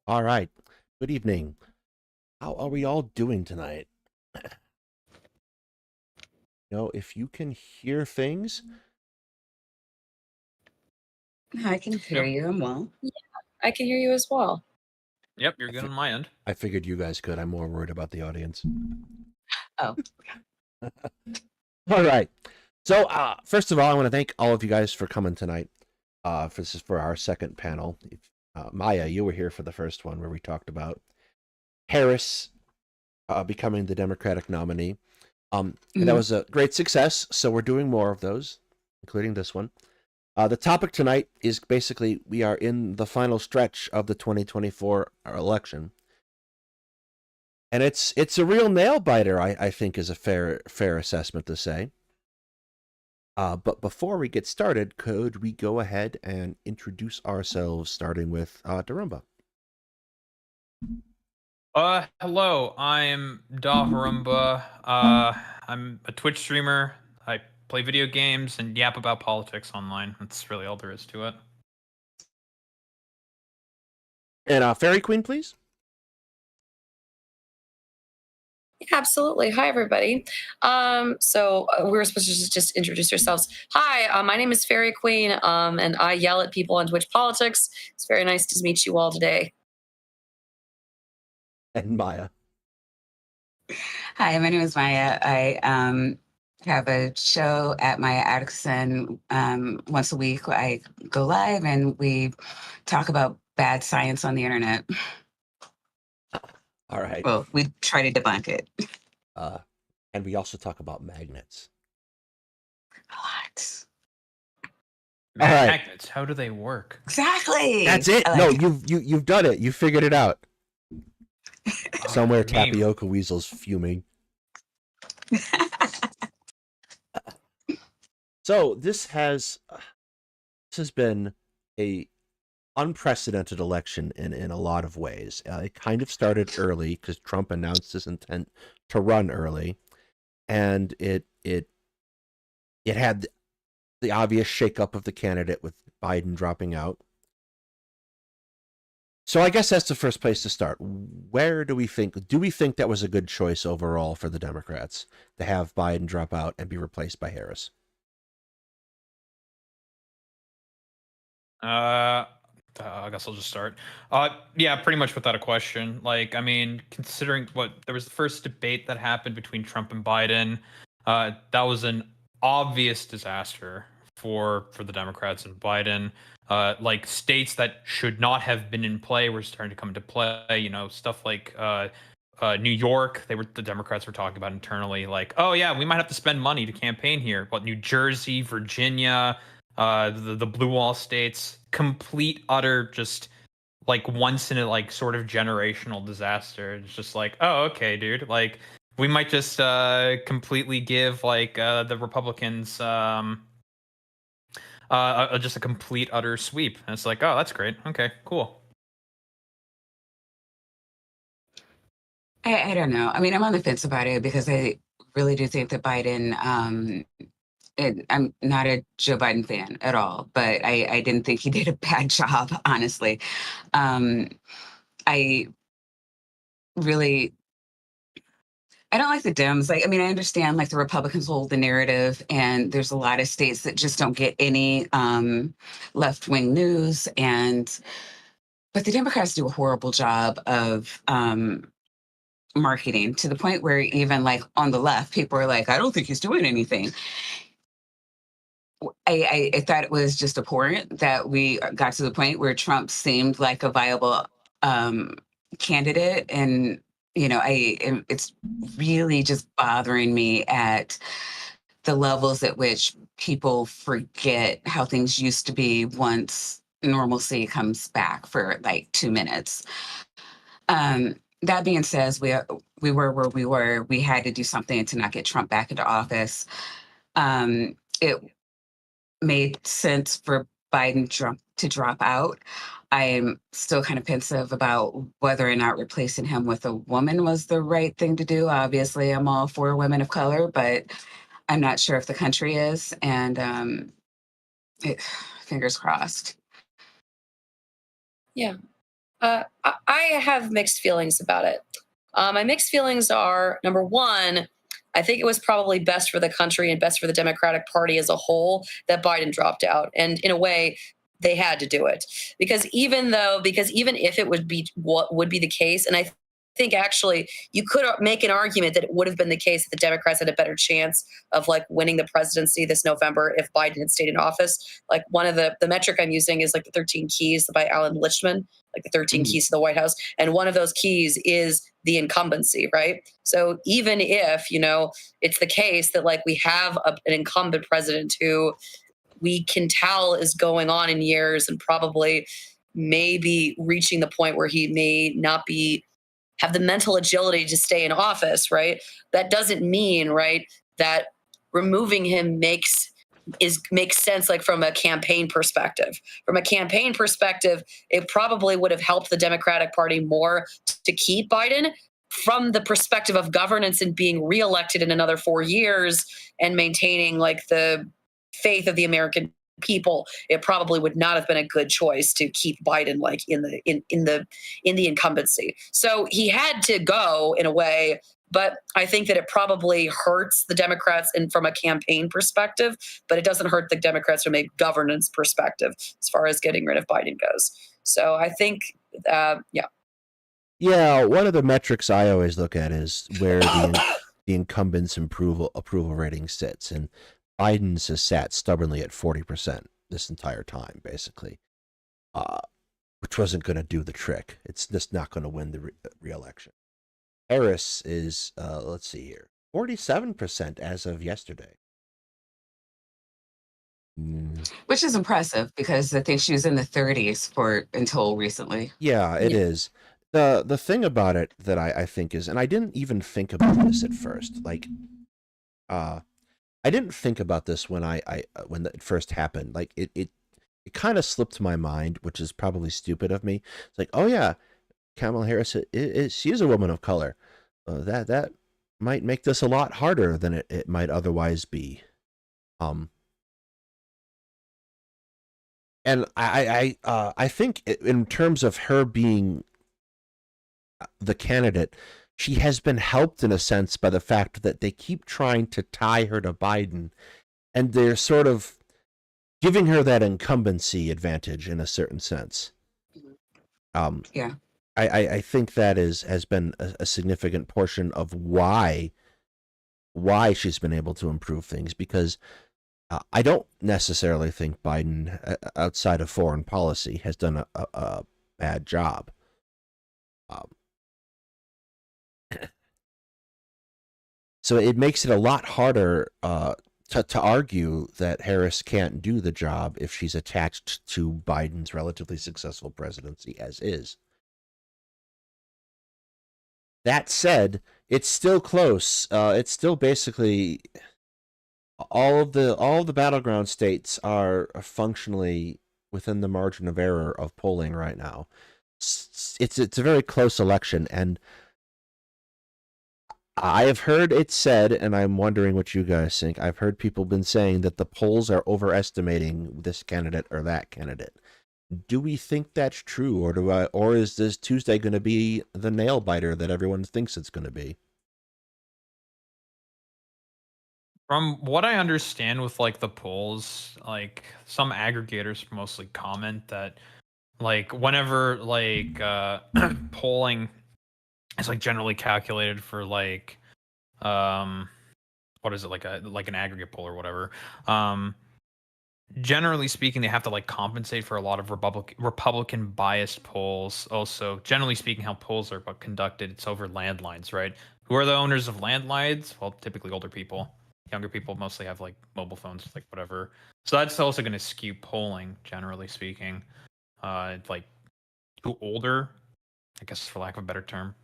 All right. Good evening. How are we all doing tonight? If you can hear things, I can hear Yep. you. I'm well. Yeah, I can hear you as well. Yep, you're good on my end. I figured you guys could. I'm more worried about the audience. Oh, All right. So, first of all, I want to thank all of you guys for coming tonight. This is for our second panel. Maya, you were here for the first one where we talked about Harris becoming the Democratic nominee. And that was a great success. So we're doing more of those, including this one. The topic tonight is basically we are in the final stretch of the 2024 election. And it's a real nail biter, I think, is a fair assessment to say. But before we get started, could we go ahead and introduce ourselves, starting with Darumba? Hello, I'm Dahurumba. I'm a Twitch streamer. I play video games and yap about politics online. That's really all there is to it. And Fairy Queen, please. Yeah, absolutely. Hi, everybody. So we were supposed to just introduce ourselves. Hi, my name is Fairy Queen, and I yell at people on Twitch politics. It's very nice to meet you all today. And Maya. hi. My name is Maya. I have a show at Maya Atkinson once a week. I go live and we talk about bad science on the internet. All right. Well, we try to debunk it. And we also talk about magnets. A lot. All right. Magnets, how do they work? Exactly. That's it. I like No, it. you've done it. You figured it out. Somewhere Me. Tapioca Weasel's fuming. So this has been a unprecedented election in a lot of ways. It kind of started early because Trump announced his intent to run early, and it had the obvious shakeup of the candidate with Biden dropping out. So I guess that's the first place to start. Where do we think that was a good choice overall for the Democrats to have Biden drop out and be replaced by Harris? I guess I'll just start. Yeah, pretty much without a question. Like, I mean, considering there was the first debate that happened between Trump and Biden, that was an obvious disaster for the Democrats and Biden. Like states that should not have been in play were starting to come into play. You know, stuff like New York. The Democrats were talking about internally, like, oh yeah, we might have to spend money to campaign here. But New Jersey, Virginia, the blue wall states, complete utter just like once in a like sort of generational disaster. It's just like, oh okay, dude, like we might just completely give like the Republicans just a complete utter sweep. And it's like, oh, that's great. Okay, cool. I don't know. I mean, I'm on the fence about it because I really do think that Biden I'm not a Joe Biden fan at all, but I didn't think he did a bad job, honestly. I really, I don't like the Dems. Like, I mean, I understand like the Republicans hold the narrative, and there's a lot of states that just don't get any left wing news, but the Democrats do a horrible job of marketing to the point where even like on the left, people are like, I don't think he's doing anything. I thought it was just abhorrent that we got to the point where Trump seemed like a viable candidate, and it's really just bothering me at the levels at which people forget how things used to be once normalcy comes back for like 2 minutes. That being said, we were where we were. We had to do something to not get Trump back into office. It made sense for Biden to drop out. I'm still kind of pensive about whether or not replacing him with a woman was the right thing to do. Obviously, I'm all for women of color, but I'm not sure if the country is. And fingers crossed. Yeah. I have mixed feelings about it. My mixed feelings are, number one, I think it was probably best for the country and best for the Democratic Party as a whole that Biden dropped out. And in a way, they had to do it because even if it would be what would be the case, and I think actually you could make an argument that it would have been the case that the Democrats had a better chance of like winning the presidency this November if Biden had stayed in office. Like one of the metric I'm using is like the 13 keys by Alan Lichtman, like the 13 keys to the White House. And one of those keys is the incumbency, right? So even if, it's the case that like we have an incumbent president who we can tell is going on in years and probably maybe reaching the point where he may not have the mental agility to stay in office, right? That doesn't mean, right, that removing him makes sense like from a campaign perspective. From a campaign perspective, it probably would have helped the Democratic Party more to keep Biden. From the perspective of governance and being reelected in another 4 years and maintaining like the faith of the American people, it probably would not have been a good choice to keep Biden like in the incumbency. So he had to go in a way, but I think that it probably hurts the Democrats and from a campaign perspective, but it doesn't hurt the Democrats from a governance perspective as far as getting rid of Biden goes. So I think, yeah. Yeah, one of the metrics I always look at is where the incumbent's approval rating sits, and Biden's has sat stubbornly at 40% this entire time, basically, which wasn't going to do the trick. It's just not going to win the re-election. Harris is, let's see here, 47% as of yesterday. Which is impressive because I think she was in the 30s until recently. Yeah, it is. The thing about it that I think is, and I didn't even think about this at first, like, I didn't think about this when when it first happened. Like it kind of slipped my mind, which is probably stupid of me. It's like, oh yeah, Kamala Harris, she is a woman of color. That might make this a lot harder than it might otherwise be. And I think in terms of her being the candidate, she has been helped in a sense by the fact that they keep trying to tie her to Biden, and they're sort of giving her that incumbency advantage in a certain sense. Yeah. I think that has been a significant portion of why she's been able to improve things, because I don't necessarily think Biden, outside of foreign policy, has done a bad job. So it makes it a lot harder to argue that Harris can't do the job if she's attached to Biden's relatively successful presidency as is. That said, it's still close. It's still basically all of the battleground states are functionally within the margin of error of polling right now. It's a very close election, and I have heard it said, and I'm wondering what you guys think. I've heard people been saying that the polls are overestimating this candidate or that candidate. Do we think that's true, or is this Tuesday going to be the nail biter that everyone thinks it's going to be? From what I understand with like the polls, like some aggregators mostly comment that like whenever like polling is like generally calculated for like what is it, like an aggregate poll or whatever, generally speaking, they have to like compensate for a lot of Republican biased polls. Also, generally speaking, how polls are conducted, it's over landlines, right? Who are the owners of landlines? Well, typically older people. Younger people mostly have like mobile phones, like whatever. So that's also going to skew polling, generally speaking. Like who older, I guess, for lack of a better term.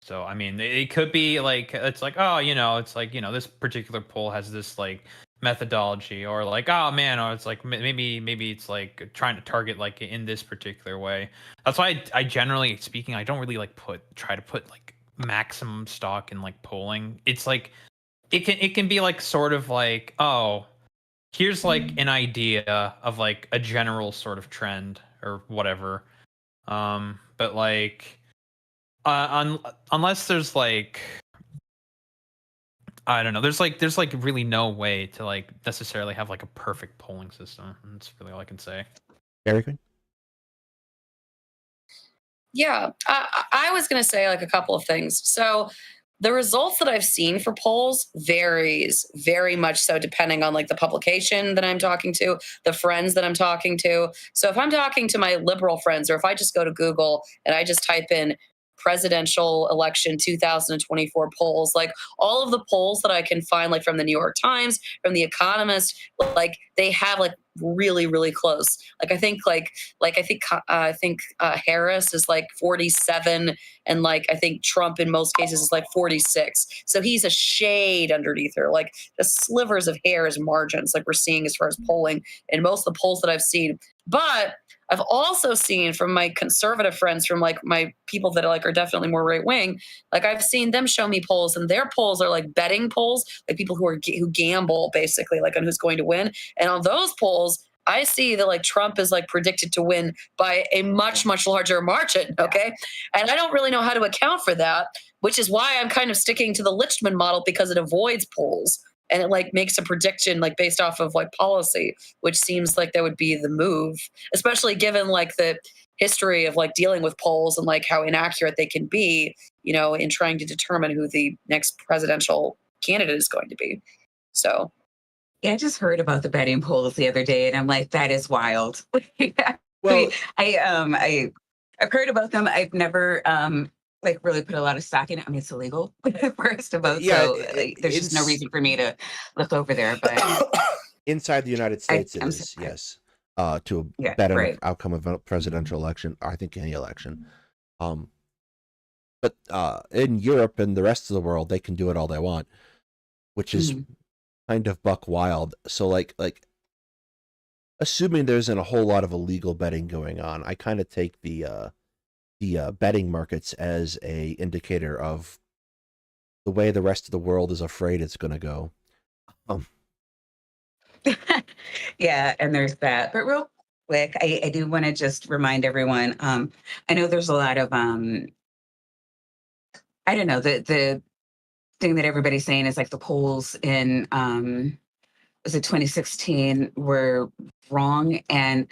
So I mean, it could be like, it's like, oh, it's like, this particular poll has this like methodology, or like, oh man, or it's like maybe it's like trying to target like in this particular way. That's why I generally speaking, I don't really like try to put like maximum stock in like polling. It's like it can be like sort of like, oh, here's like an idea of like a general sort of trend or whatever. But like, unless there's like, I don't know, there's like really no way to like necessarily have like a perfect polling system. That's really all I can say. Very good. Yeah, I was going to say like a couple of things. So the results that I've seen for polls varies very much so depending on like the publication that I'm talking to, the friends that I'm talking to. So if I'm talking to my liberal friends, or if I just go to Google and I just type in presidential election 2024 polls, like all of the polls that I can find, like from the New York Times, from the Economist, like they have like really, really close. Like I think Harris is like 47, and like I think Trump in most cases is like 46. So he's a shade underneath her, like the slivers of hair as margins, like we're seeing as far as polling in most of the polls that I've seen. But I've also seen from my conservative friends, from like my people that are like are definitely more right wing, like I've seen them show me polls, and their polls are like betting polls, like people who gamble basically, like on who's going to win. And on those polls, I see that like Trump is like predicted to win by a much, much larger margin. Okay. And I don't really know how to account for that, which is why I'm kind of sticking to the Lichtman model, because it avoids polls and it like makes a prediction like based off of like policy, which seems like that would be the move, especially given like the history of like dealing with polls and like how inaccurate they can be, you know, in trying to determine who the next presidential candidate is going to be. So Yeah, I just heard about the betting polls the other day, and I'm like, that is wild. Well, I've heard about them. I've never like really put a lot of stock in it. I mean, it's illegal for us to vote, yeah, so like, there's just no reason for me to look over there. But inside the United States, I'm it is, surprised. yes, to Yeah, bet on right. the outcome of a presidential election. I think any election. But in Europe and the rest of the world, they can do it all they want, which is Mhm. kind of buck wild. So like assuming there isn't a whole lot of illegal betting going on, I kind of take the betting markets as a indicator of the way the rest of the world is afraid it's going to go. Yeah, and there's that. But real quick, I do want to just remind everyone. I know there's a lot of I don't know, the thing that everybody's saying is like the polls in was it 2016 were wrong, and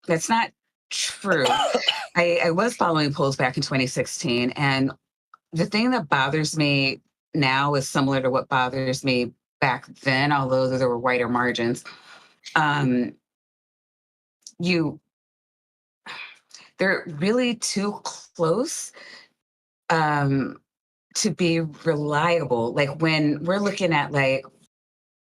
that's not true. I was following polls back in 2016, and the thing that bothers me now is similar to what bothers me back then, although there were wider margins. Um, you They're really too close to be reliable. Like when we're looking at like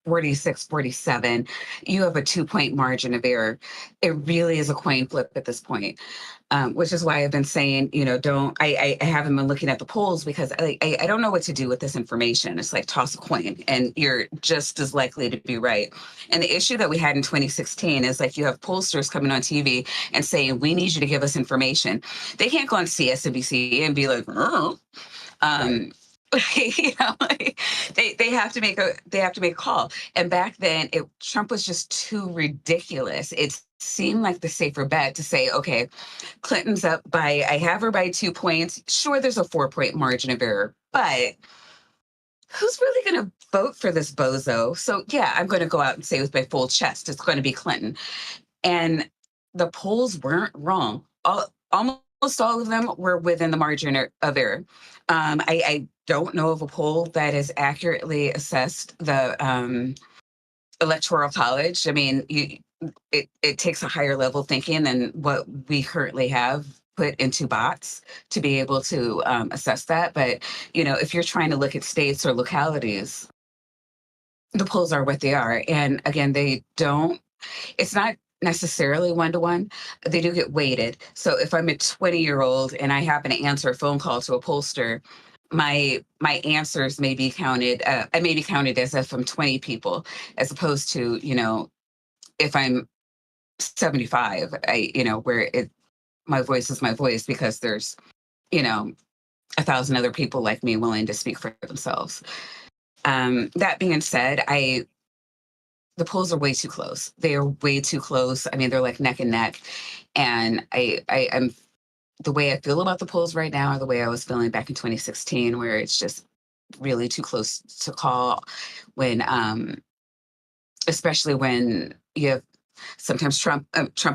46, 47, you have a 2 point margin of error. It really is a coin flip at this point. Which is why I've been saying, you know, I haven't been looking at the polls because I don't know what to do with this information. It's like toss a coin and you're just as likely to be right. And the issue that we had in 2016 is like you have pollsters coming on TV and saying, we need you to give us information. They can't go on CSNBC and be like, oh. You know, like they have to make a call. And back then, Trump was just too ridiculous. It seemed like the safer bet to say, okay, Clinton's up by, I have her by 2 points. Sure, there's a 4 point margin of error, but who's really going to vote for this bozo? So yeah, I'm going to go out and say with my full chest, it's going to be Clinton. And the polls weren't wrong. Almost all of them were within the margin of error. I don't know of a poll that has accurately assessed the electoral college. I mean, it takes a higher level thinking than what we currently have put into bots to be able to assess that. But, you know, if you're trying to look at states or localities, the polls are what they are. And again, it's not necessarily 1-to-1. They do get weighted. So if I'm a 20-year-old and I happen to answer a phone call to a pollster, my answers may be counted. I may be counted as if I'm 20 people, as opposed to, you know, if I'm 75, where my voice is my voice because there's, you know, 1,000 other people like me willing to speak for themselves. That being said, the polls are way too close. They are way too close. I mean, they're like neck and neck. And I'm the way I feel about the polls right now are the way I was feeling back in 2016, where it's just really too close to call when especially when you have sometimes Trump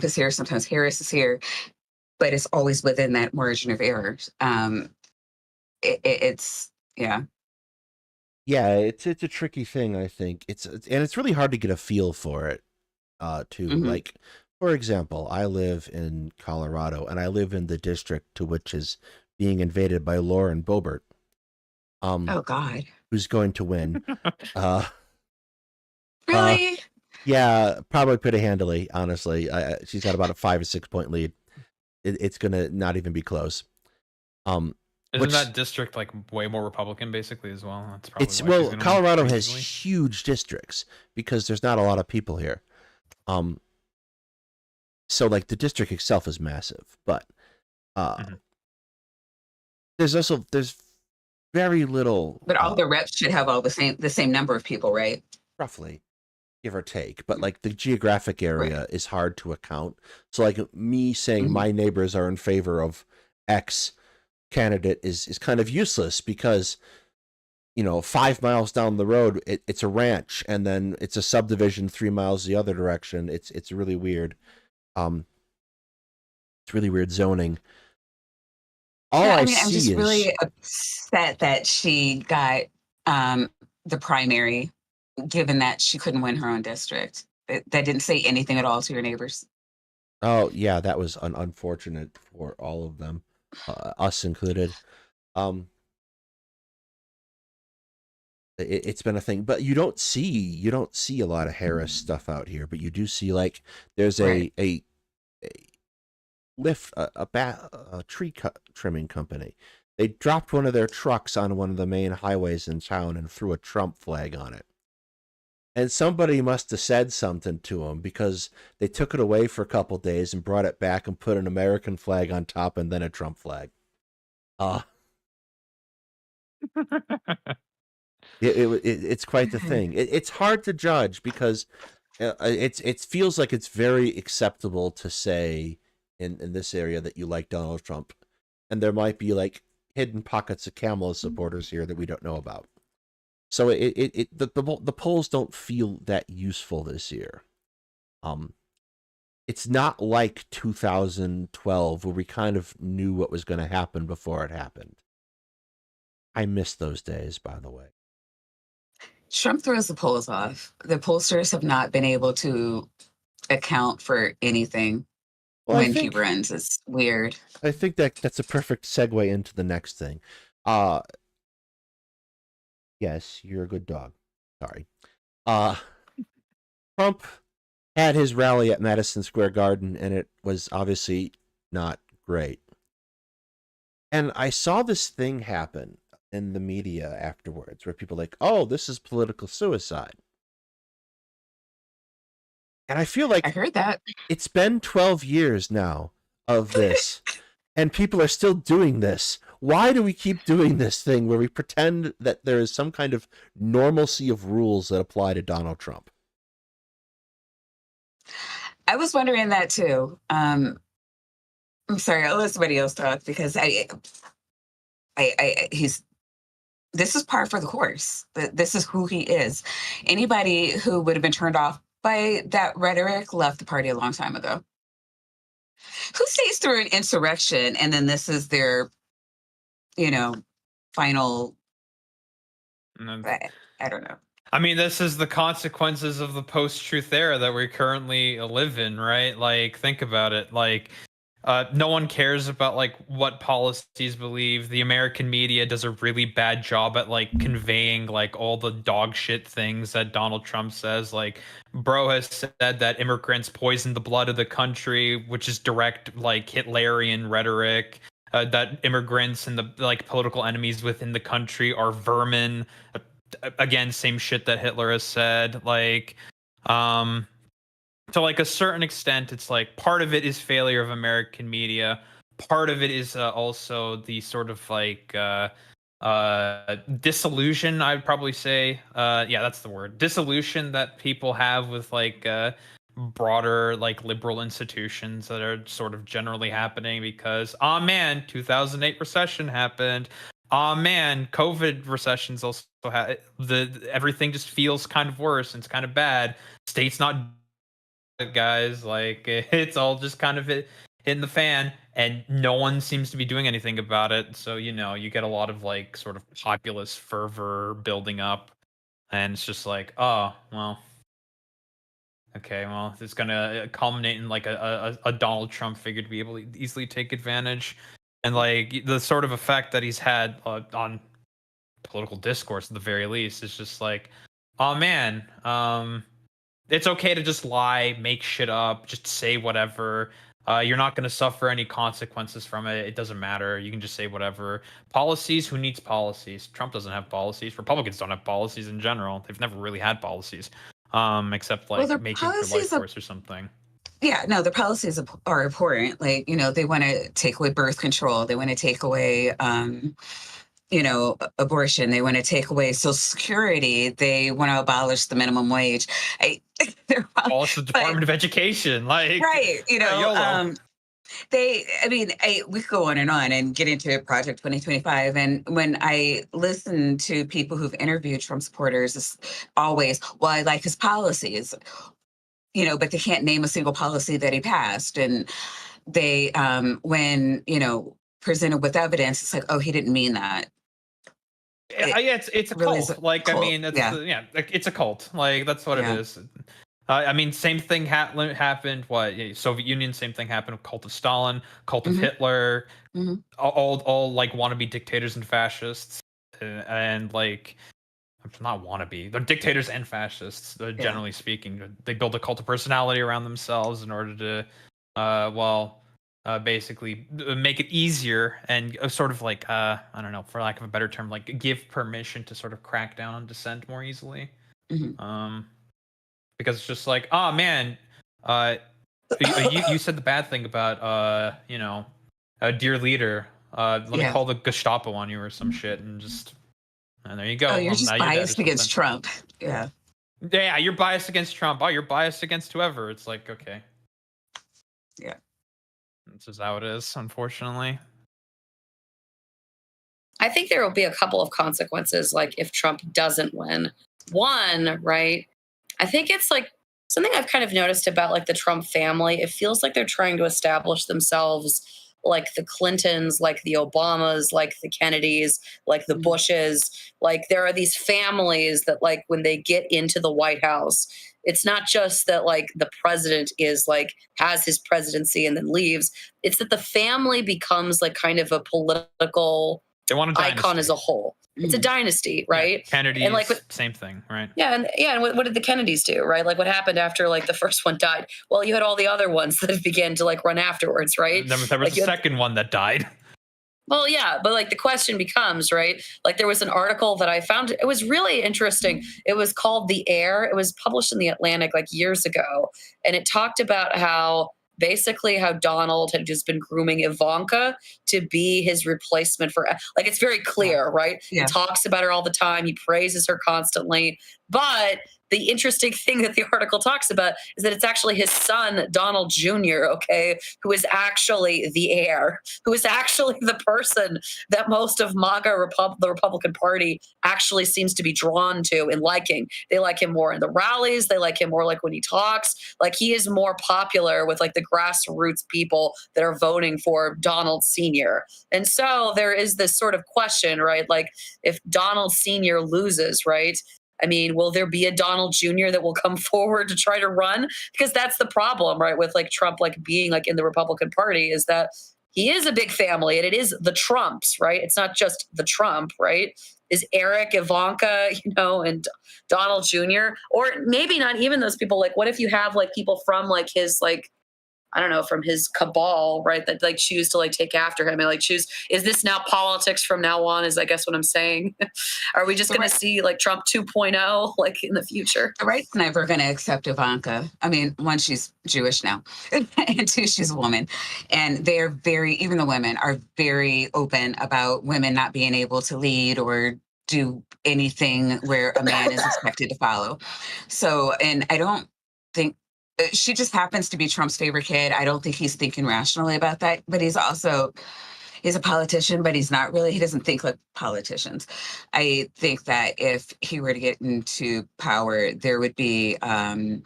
is here, sometimes Harris is here, but it's always within that margin of error. It's yeah. Yeah, it's a tricky thing. I think and it's really hard to get a feel for it. Too. Mhm. Like, for example, I live in Colorado, and I live in the district to which is being invaded by Lauren Boebert. Oh God, Who's going to win? really? Yeah, probably pretty handily. Honestly, she's got about a 5 or 6 point lead. It's gonna not even be close. Isn't Which- that district like way more Republican basically as well? That's probably It's why she's well, gonna win Colorado pretty has easily. huge districts because there's not a lot of people here. So like the district itself is massive, but there's very little. But all the reps should have all the same number of people, right? Roughly, give or take. But like the geographic area is hard to account. So like me saying Mhm. my neighbors are in favor of X candidate is kind of useless because 5 miles down the road it's a ranch, and then it's a subdivision 3 miles the other direction. It's really weird. It's really weird zoning. All Yeah, I I'm see just is really upset that she got the primary, given that she couldn't win her own district. That didn't say anything at all to your neighbors. oh yeah, that was unfortunate for all of them, us included. It's been a thing, but you don't see a lot of Harris stuff out here, but you do see like there's Right. a lift a tree trimming company. They dropped one of their trucks on one of the main highways in town and threw a Trump flag on it. And somebody must have said something to them because they took it away for a couple days and brought it back and put an American flag on top and then a Trump flag. It's quite the thing. It's hard to judge because it feels like it's very acceptable to say in this area that you like Donald Trump, and there might be like hidden pockets of Kamala supporters here that we don't know about. So the polls don't feel that useful this year. It's not like 2012 where we kind of knew what was going to happen before it happened. I miss those days, by the way. Trump throws the polls off. The pollsters have not been able to account for anything Well, when he runs. It's weird. I think that's a perfect segue into the next thing. Yes, you're a good dog. Sorry. Trump had his rally at Madison Square Garden, and it was obviously not great. And I saw this thing happen in the media afterwards where people are like, oh, this is political suicide. And I feel like I heard that. it's been 12 years now of this, and people are still doing this. Why do we keep doing this thing where we pretend that there is some kind of normalcy of rules that apply to Donald Trump? I was wondering that too. I'm sorry, I'll let somebody else talk because he's this is par for the course. This is who he is. Anybody who would have been turned off by that rhetoric left the party a long time ago. Who stays through an insurrection and then this is their, final? I don't know. I mean, this is the consequences of the post-truth era that we currently live in, right? Like, think about it. Like, no one cares about like what policies believe. The American media does a really bad job at like conveying like all the dog shit things that Donald Trump says. Like, bro has said that immigrants poison the blood of the country, which is direct like Hitlerian rhetoric. That immigrants and the like political enemies within the country are vermin. Again, same shit that Hitler has said. Like, to like a certain extent, it's like part of it is failure of American media. Part of it is also the sort of like disillusion, I'd probably say. Yeah, that's the word. Disillusion that people have with like broader like liberal institutions that are sort of generally happening because, oh man, 2008 recession happened. Oh man, COVID recessions also everything just feels kind of worse and it's kind of bad. State's not guys, like it's all just kind of in the fan and no one seems to be doing anything about it. So you get a lot of like sort of populist fervor building up, and it's just like, oh well, okay, well, it's gonna culminate in like a Donald Trump figure to be able to easily take advantage, and like the sort of effect that he's had on political discourse at the very least is just like, oh man, it's okay to just lie, make shit up, just say whatever. You're not going to suffer any consequences from it. It doesn't matter. You can just say whatever. Policies, who needs policies? Trump doesn't have policies. Republicans don't have policies in general. They've never really had policies, except like making your life worse or something. Yeah, no, the policies are important. Like, they want to take away birth control. They want to take away, abortion. They want to take away Social Security. They want to abolish the minimum wage. Abolish the Department of Education. Like, right. YOLO. We could go on and get into Project 2025. And when I listen to people who've interviewed Trump supporters, it's always, well, I like his policies, but they can't name a single policy that he passed. And they, when, presented with evidence, it's like, oh, he didn't mean that. Yeah, it's a really cult. Like, cult. I mean, like, it's a cult. Like, that's what it is. I mean, same thing happened. Soviet Union, same thing happened with cult of Stalin, cult of Hitler, all like wannabe dictators and fascists, and like not wannabe. They're dictators and fascists. Generally speaking, they build a cult of personality around themselves in order to, basically make it easier and sort of like I don't know, for lack of a better term, like give permission to sort of crack down on dissent more easily. Because it's just like, oh man, you said the bad thing about dear leader, let me call the Gestapo on you or some shit, and there you go. Oh, you're just biased against Trump. Yeah, you're biased against Trump. Oh, you're biased against whoever. It's like, okay, yeah. This is how it is, unfortunately. I think there will be a couple of consequences, like if Trump doesn't win. One, right? I think it's like something I've kind of noticed about like the Trump family. It feels like they're trying to establish themselves like the Clintons, like the Obamas, like the Kennedys, like the Bushes. Like there are these families that like when they get into the White House, it's not just that like the president is like has his presidency and then leaves. It's that the family becomes like kind of a political icon as a whole. It's a dynasty, right? Yeah, Kennedys, and like same thing, right? Yeah, and what did the Kennedys do, right? Like what happened after like the first one died? Well, you had all the other ones that began to like run afterwards, right? There was like, a second one that died. Well, yeah, but like the question becomes, right? Like there was an article that I found. It was really interesting. It was called The Air. It was published in The Atlantic like years ago. And it talked about how Donald had just been grooming Ivanka to be his replacement for, like, it's very clear, right? Yeah. He talks about her all the time. He praises her constantly. But the interesting thing that the article talks about is that it's actually his son, Donald Jr., okay, who is actually the heir, who is actually the person that most of MAGA, the Republican Party, actually seems to be drawn to and liking. They like him more in the rallies. They like him more like when he talks. Like he is more popular with like the grassroots people that are voting for Donald Sr. And so there is this sort of question, right? Like if Donald Sr. loses, right? I mean, will there be a Donald Jr. that will come forward to try to run? Because that's the problem, right? With like Trump, like being like in the Republican Party is that he is a big family and it is the Trumps, right? It's not just the Trump, right? Is Eric, Ivanka, and Donald Jr. or maybe not even those people. Like, what if you have like people from like his like I don't know, from his cabal, right? That like choose to like take after him and like choose, is this now politics from now on, is I guess what I'm saying. Are we just going to see like Trump 2.0 like in the future? The right's never going to accept Ivanka. I mean, one, she's Jewish now, and two, she's a woman. And they're very, even the women are very open about women not being able to lead or do anything where a man is expected to follow. So, and I don't think she just happens to be Trump's favorite kid. I don't think he's thinking rationally about that, but he's a politician, but he's not really, he doesn't think like politicians. I think that if he were to get into power, there would be, the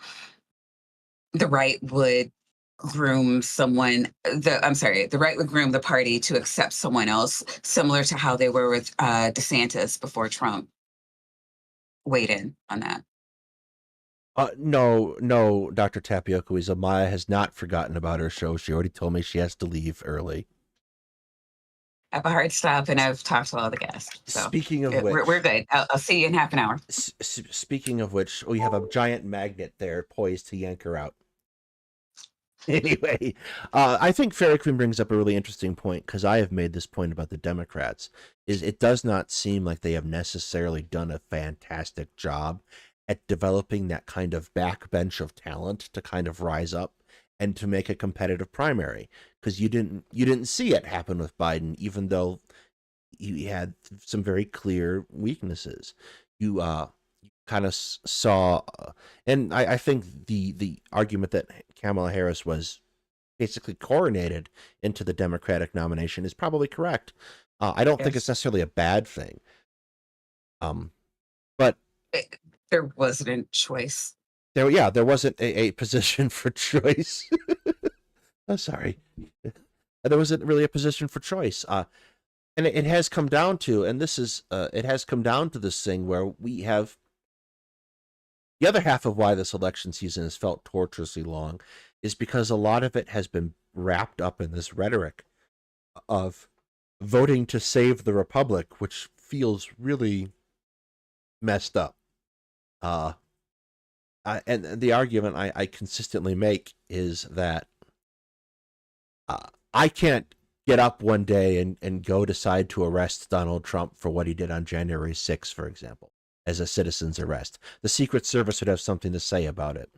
right would groom someone, the right would groom the party to accept someone else, similar to how they were with DeSantis before Trump weighed in on that. No, Dr. Tapioca, Maya has not forgotten about her show. She already told me she has to leave early. I have a hard stop, and I've talked to all the guests. So Speaking of which, we're good. I'll see you in half an hour. Speaking of which, we have a giant magnet there poised to yank her out. Anyway, I think Fairy Queen brings up a really interesting point, because I have made this point about the Democrats, is it does not seem like they have necessarily done a fantastic job at developing that kind of backbench of talent to kind of rise up and to make a competitive primary, because you didn't see it happen with Biden, even though he had some very clear weaknesses. You kind of saw, and I think the argument that Kamala Harris was basically coronated into the Democratic nomination is probably correct. I don't think it's necessarily a bad thing. But there wasn't a choice. There wasn't a position for choice. I'm sorry. There wasn't really a position for choice. And it has come down to, and this is, it has come down to this thing where we have the other half of why this election season has felt torturously long is because a lot of it has been wrapped up in this rhetoric of voting to save the republic, which feels really messed up. And the argument I consistently make is that I can't get up one day and go decide to arrest Donald Trump for what he did on January 6th, for example, as a citizen's arrest. The Secret Service would have something to say about it.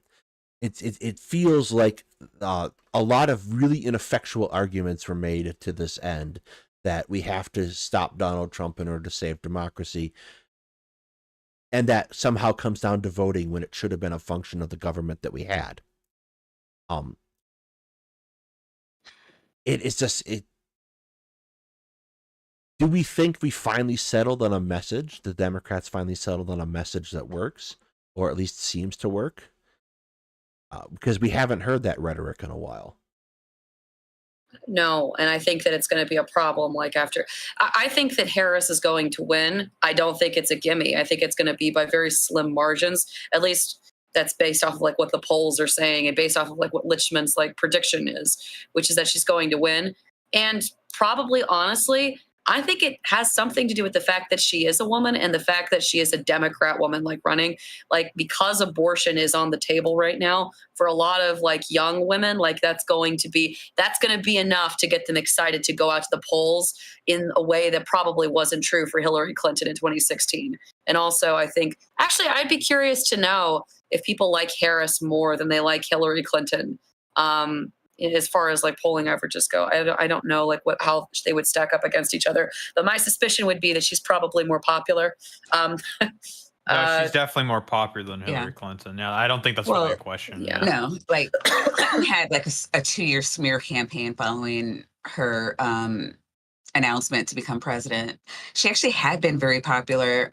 It feels like a lot of really ineffectual arguments were made to this end, that we have to stop Donald Trump in order to save democracy, and that somehow comes down to voting when it should have been a function of the government that we had. It's just, do we think we finally settled on a message? The Democrats finally settled on a message that works, or at least seems to work? Because we haven't heard that rhetoric in a while. No, and I think that it's going to be a problem. Like I think that Harris is going to win. I don't think it's a gimme. I think it's going to be by very slim margins. At least that's based off of like what the polls are saying, and based off of like what Lichman's like prediction is, which is that she's going to win. And probably, honestly, I think it has something to do with the fact that she is a woman, and the fact that she is a Democrat woman, like running, like because abortion is on the table right now for a lot of like young women, like that's going to be enough to get them excited to go out to the polls in a way that probably wasn't true for Hillary Clinton in 2016. And also, I think, actually, I'd be curious to know if people like Harris more than they like Hillary Clinton. As far as like polling averages go, I don't know like how they would stack up against each other. But my suspicion would be that she's probably more popular. No, she's definitely more popular than Hillary Clinton. Yeah, I don't think that's really a question. Yeah. No, like Clinton had like a 2-year smear campaign following her announcement to become president. She actually had been very popular.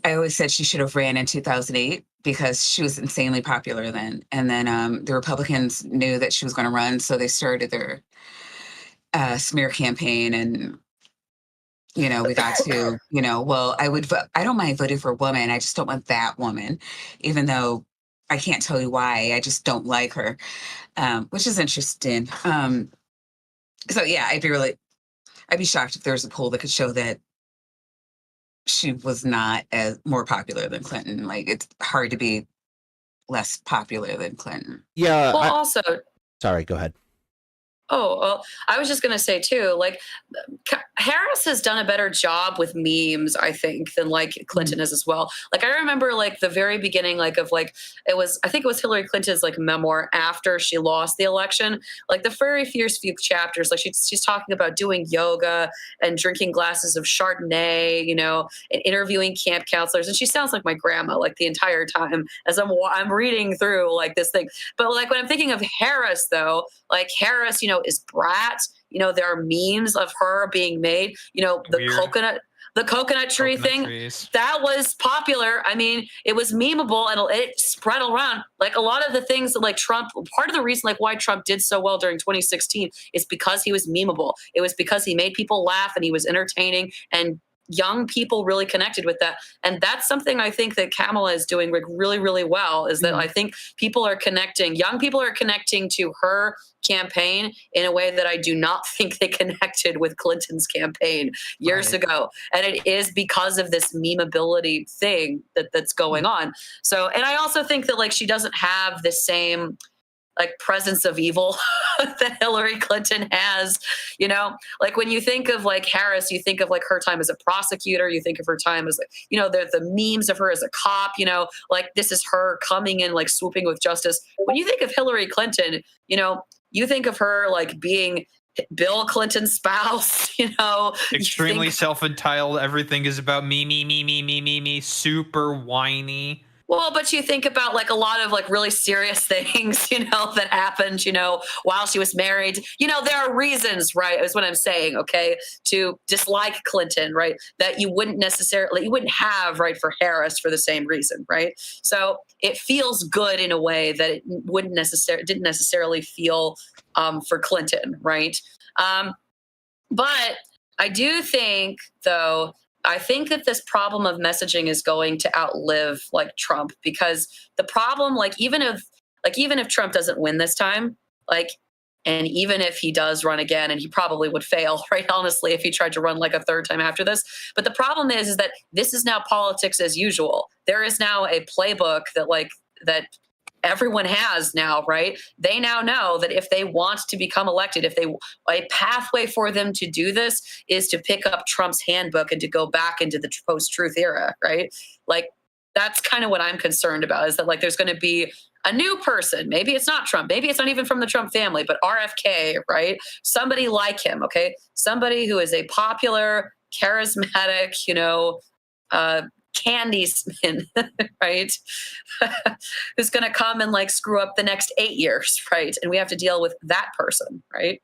I always said she should have ran in 2008 because she was insanely popular then. And then the Republicans knew that she was going to run, so they started their smear campaign. And, we got to, well, I don't mind voting for a woman. I just don't want that woman, even though I can't tell you why. I just don't like her, which is interesting. So, yeah, I'd be shocked if there was a poll that could show that she was not as more popular than Clinton. Like, it's hard to be less popular than Clinton. Yeah. Well, also, Sorry, go ahead. oh, well, I was just going to say too, like Harris has done a better job with memes, I think, than like Clinton has as well. Like I remember like the very beginning, like of like, I think it was Hillary Clinton's like memoir after she lost the election. Like the very first few chapters, like she's talking about doing yoga and drinking glasses of Chardonnay, you know, and interviewing camp counselors. And she sounds like my grandma, like the entire time as I'm reading through like this thing. But like when I'm thinking of Harris though, like Harris, you know, is brat. You know, there are memes of her being made. You know, the coconut tree thing trees. that was popular. I mean, it was memeable and it spread around. Like a lot of the things that like Trump, part of the reason like why Trump did so well during 2016 is because he was memeable. It was because he made people laugh and he was entertaining, and young people really connected with that. And that's something I think that Kamala is doing like really, really well, is that I think young people are connecting to her campaign in a way that I do not think they connected with Clinton's campaign years ago. And it is because of this memeability thing that's going on. So, and I also think that like she doesn't have the same like presence of evil that Hillary Clinton has, you know, like when you think of like Harris, you think of like her time as a prosecutor, you think of her time as like, you know, the memes of her as a cop, you know, like this is her coming in, like swooping with justice. When you think of Hillary Clinton, you know, you think of her like being Bill Clinton's spouse, you know, extremely self-entitled. Everything is about me, super whiny. Well, but you think about like a lot of like really serious things, you know, that happened, you know, while she was married. You know, there are reasons, right, is what I'm saying, okay, to dislike Clinton, right, that you wouldn't have, right, for Harris for the same reason, right? So it feels good in a way that it didn't necessarily feel for Clinton, right? But I do think, though, I think that this problem of messaging is going to outlive like Trump, because the problem, like even if Trump doesn't win this time, like, and even if he does run again, and he probably would fail, right? Honestly, if he tried to run like a third time after this. But the problem is that this is now politics as usual. There is now a playbook that everyone has now, right? They now know that if they want to become elected, a pathway for them to do this is to pick up Trump's handbook and to go back into the post-truth era, right? Like that's kind of what I'm concerned about, is that like there's going to be a new person. Maybe it's not Trump. Maybe it's not even from the Trump family, but RFK, right? Somebody like him, okay? Somebody who is a popular, charismatic, you know, candy spin, right? Who's going to come and like screw up the next 8 years, right? And we have to deal with that person, right?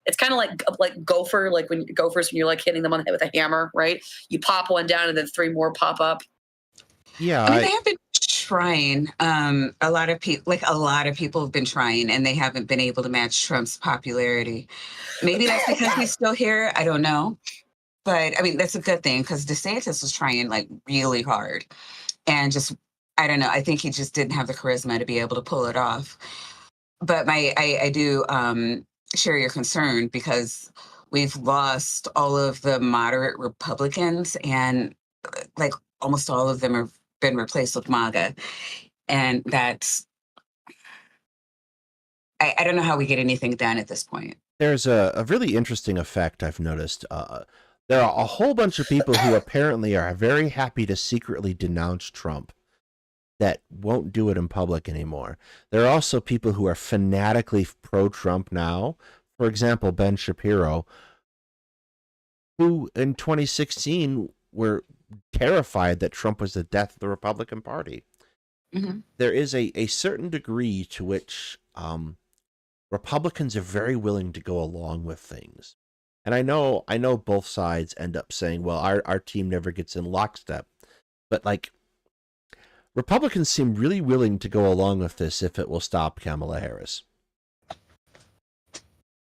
It's kind of like gopher, like when gophers, when you're like hitting them on the head with a hammer, right? You pop one down and then 3 more pop up. Yeah, I mean, they have been trying. A lot of people have been trying, and they haven't been able to match Trump's popularity. Maybe that's because he's still here. I don't know. But I mean, that's a good thing, because DeSantis was trying like really hard, and just, I don't know. I think he just didn't have the charisma to be able to pull it off. But I do share your concern, because we've lost all of the moderate Republicans, and like almost all of them have been replaced with MAGA. And that's, I don't know how we get anything done at this point. There's a really interesting effect I've noticed. There are a whole bunch of people who apparently are very happy to secretly denounce Trump that won't do it in public anymore. There are also people who are fanatically pro-Trump now. For example, Ben Shapiro, who in 2016 were terrified that Trump was the death of the Republican Party. Mm-hmm. There is a certain degree to which Republicans are very willing to go along with things. And I know both sides end up saying, well, our team never gets in lockstep. But like, Republicans seem really willing to go along with this if it will stop Kamala Harris.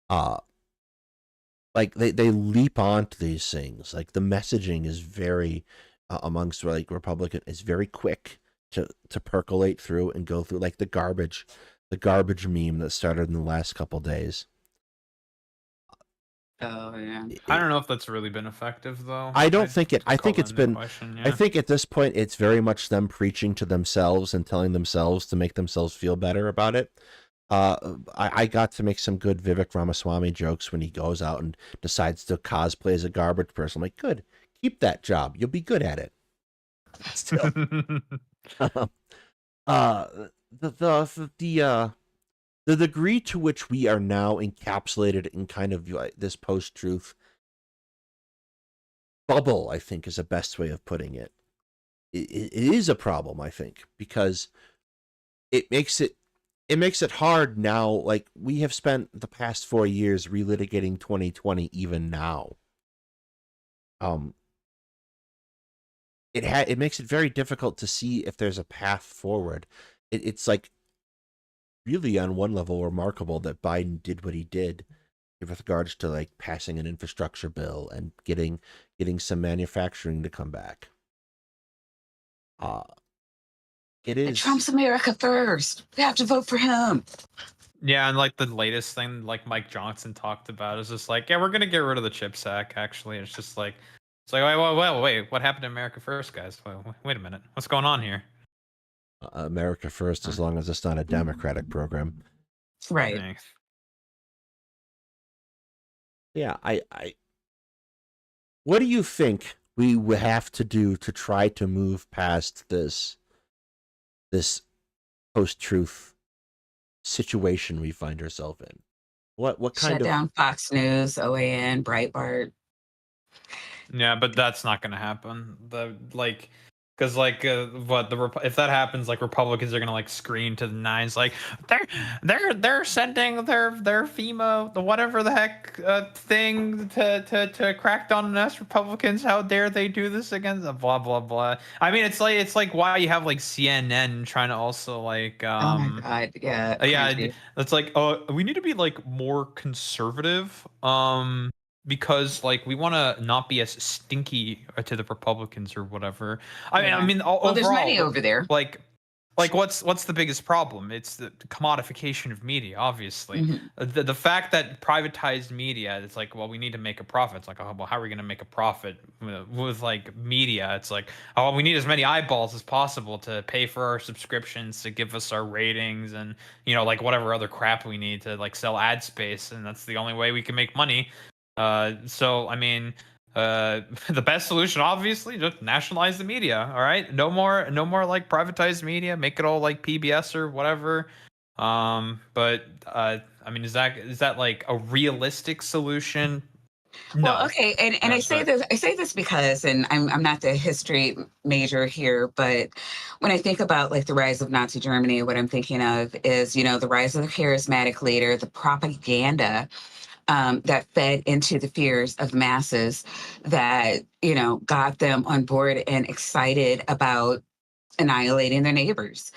Like they leap onto these things. Like the messaging is very amongst like Republican is very quick to percolate through and go through, like the garbage meme that started in the last couple days. Oh yeah. I don't know if that's really been effective, though. I don't think it. I call think that it's into been. question, I yeah. think at this point it's very much them preaching to themselves and telling themselves to make themselves feel better about it. I got to make some good Vivek Ramaswamy jokes when he goes out and decides to cosplay as a garbage person. I'm like, good, keep that job. You'll be good at it. Still, the degree to which we are now encapsulated in kind of like this post-truth bubble, I think, is the best way of putting it. It is a problem, I think, because it makes it hard now. Like, we have spent the past 4 years relitigating 2020 even now. It makes it very difficult to see if there's a path forward. It's like really on one level remarkable that Biden did what he did with regards to like passing an infrastructure bill and getting some manufacturing to come back. It is Trump's America first. We have to vote for him. Yeah, and like the latest thing, like Mike Johnson talked about, is just like, yeah, we're gonna get rid of the CHIPS Act. Actually, it's just like, it's like, wait, what happened to America First, guys? Wait a minute, what's going on here? America first, as long as it's not a Democratic program. Right. Nice. Yeah, I. What do you think we would have to do to try to move past this post-truth situation we find ourselves in? What kind Shut of down Fox News, OAN, Breitbart. Yeah, but that's not gonna happen. Because if that happens, like Republicans are gonna like scream to the nines, like they're sending their FEMA, the whatever the heck thing to crack down on us Republicans. How dare they do this against blah blah blah. I mean, it's like why you have like CNN trying to also like Oh my God. Yeah. yeah, cringy. it's like we need to be like more conservative because like we want to not be as stinky to the Republicans or whatever. I Yeah. mean Well, there's money overall, over there. like what's the biggest problem? It's the commodification of media, obviously. Mhm. The fact that privatized media, it's like, well, we need to make a profit. It's like, oh, well, how are we going to make a profit with like media? It's like, oh, we need as many eyeballs as possible to pay for our subscriptions, to give us our ratings, and like whatever other crap we need to like sell ad space, and that's the only way we can make money. So I mean, the best solution, obviously, just nationalize the media. All right, no more like privatized media. Make it all like PBS or whatever. But I mean, is that like a realistic solution? No. Well, okay, and I That's say right. this because, and I'm not the history major here, but when I think about like the rise of Nazi Germany, what I'm thinking of is the rise of the charismatic leader, the propaganda that fed into the fears of masses that got them on board and excited about annihilating their neighbors.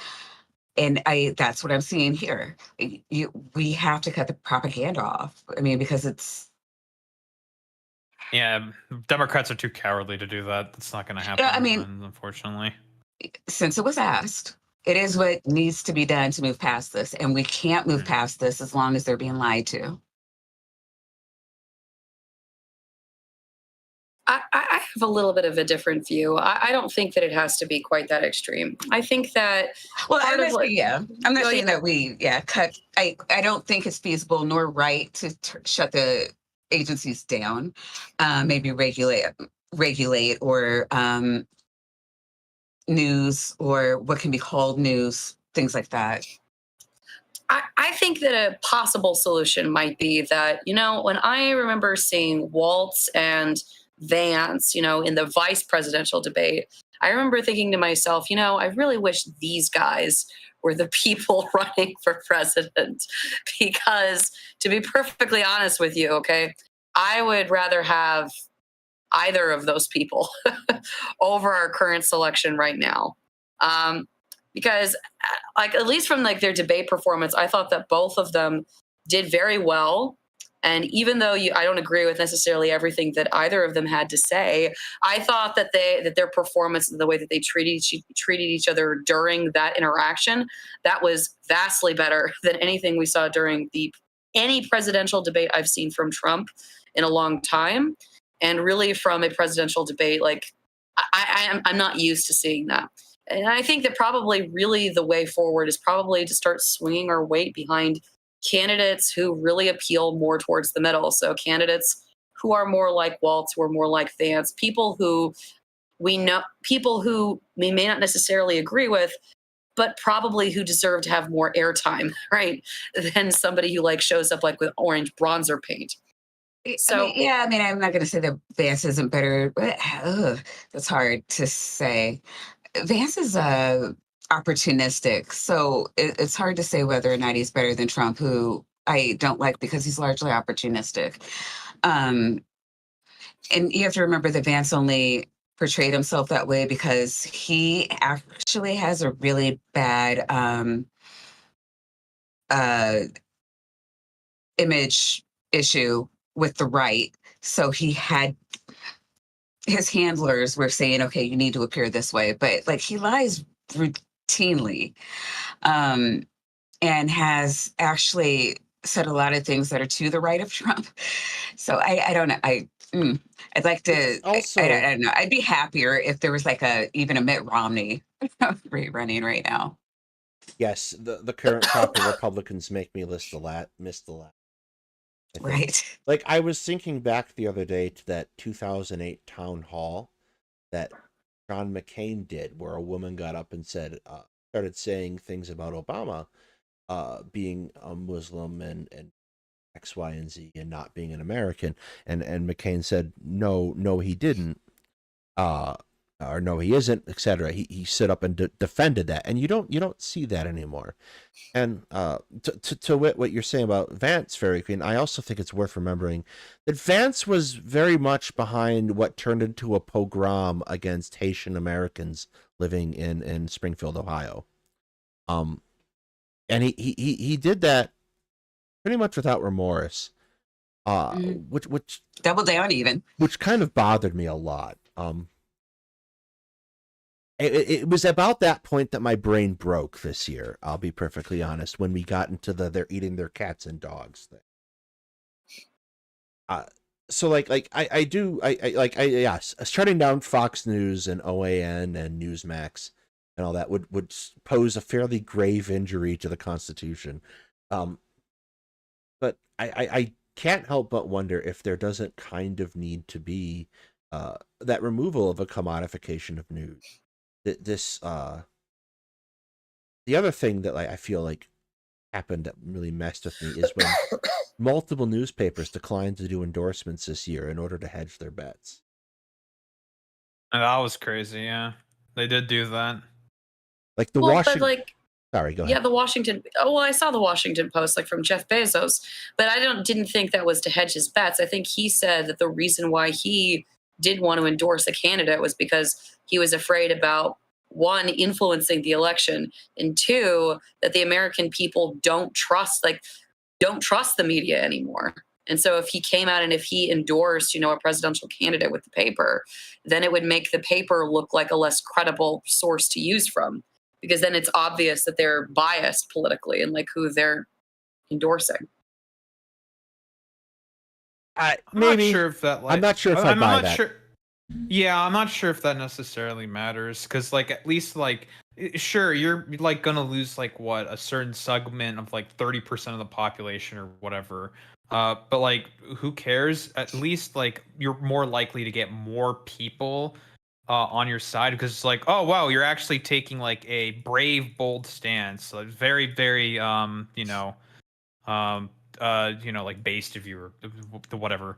And that's what I'm seeing here. We have to cut the propaganda off. I mean, because it's Yeah, Democrats are too cowardly to do that. That's not going to happen. I mean, unfortunately. since it was asked, it is what needs to be done to move past this, and we can't move past this as long as they're being lied to. I have a little bit of a different view. I don't think that it has to be quite that extreme. I think that Well, part of what, I'm not Oh, saying yeah. that we cut. I don't think it's feasible nor right to shut the agencies down. Maybe regulate or news or what can be called news, things like that. I think that a possible solution might be that, when I remember seeing Waltz and Vance, in the vice presidential debate, I remember thinking to myself, I really wish these guys were the people running for president, because to be perfectly honest with you, okay, I would rather have either of those people over our current selection right now. Because like, at least from like their debate performance, I thought that both of them did very well. And even though I don't agree with necessarily everything that either of them had to say, I thought that their performance and the way that they treated each other during that interaction, that was vastly better than anything we saw during any presidential debate I've seen from Trump in a long time. And really, from a presidential debate, like I'm not used to seeing that. And I think that probably really the way forward is probably to start swinging our weight behind candidates who really appeal more towards the middle. So candidates who are more like Waltz, who are more like Vance, people who we may not necessarily agree with, but probably who deserve to have more airtime, right? Than somebody who like shows up like with orange bronzer paint. So I mean, I'm not going to say that Vance isn't better, but that's hard to say. Vance is opportunistic, so it's hard to say whether or not he's better than Trump, who I don't like because he's largely opportunistic. And you have to remember that Vance only portrayed himself that way because he actually has a really bad image issue with the right. So he had his handlers were saying, okay, you need to appear this way. But like he lies routinely and has actually said a lot of things that are to the right of Trump. So I don't know. I'd like to Also, I don't know. I'd be happier if there was like even a Mitt Romney running right now. yes, the current crop of Republicans make me miss the last. I think. Right. Like, I was thinking back the other day to that 2008 town hall that John McCain did, where a woman got up and started saying things about Obama being a Muslim and X, Y, and Z and not being an American. And McCain said, no, he didn't. Or no, he isn't, etc. He stood up and defended that. And you don't see that anymore. And to what you're saying about Vance, Fairy Queen, I also think it's worth remembering that Vance was very much behind what turned into a pogrom against Haitian Americans living in Springfield, Ohio. And he did that pretty much without remorse. Which double down even. Which kind of bothered me a lot. It was about that point that my brain broke this year. I'll be perfectly honest. When we got into they're eating their cats and dogs thing. So yes, shutting down Fox News and OAN and Newsmax and all that would pose a fairly grave injury to the Constitution. But I can't help but wonder if there doesn't kind of need to be that removal of a commodification of news. The other thing that I feel like happened that really messed with me is when multiple newspapers declined to do endorsements this year in order to hedge their bets. And that was crazy. Yeah, they did do that. Like the Washington. But sorry, go ahead. Yeah, the Washington. Oh, well, I saw the Washington Post, like from Jeff Bezos, but I didn't think that was to hedge his bets. I think he said that the reason why he did want to endorse a candidate was because he was afraid about, one, influencing the election, and two, that the American people don't trust the media anymore. And so if he came out and if he endorsed, a presidential candidate with the paper, then it would make the paper look like a less credible source to use from, because then it's obvious that they're biased politically and like who they're endorsing. I'm not sure if that. I'm not sure if I buy that. Sure. Yeah, I'm not sure if that necessarily matters, because at least sure, you're gonna lose a certain segment of 30% of the population or whatever. But who cares? At least you're more likely to get more people on your side, because it's oh wow, you're actually taking a brave, bold stance, very, very based of you or the whatever.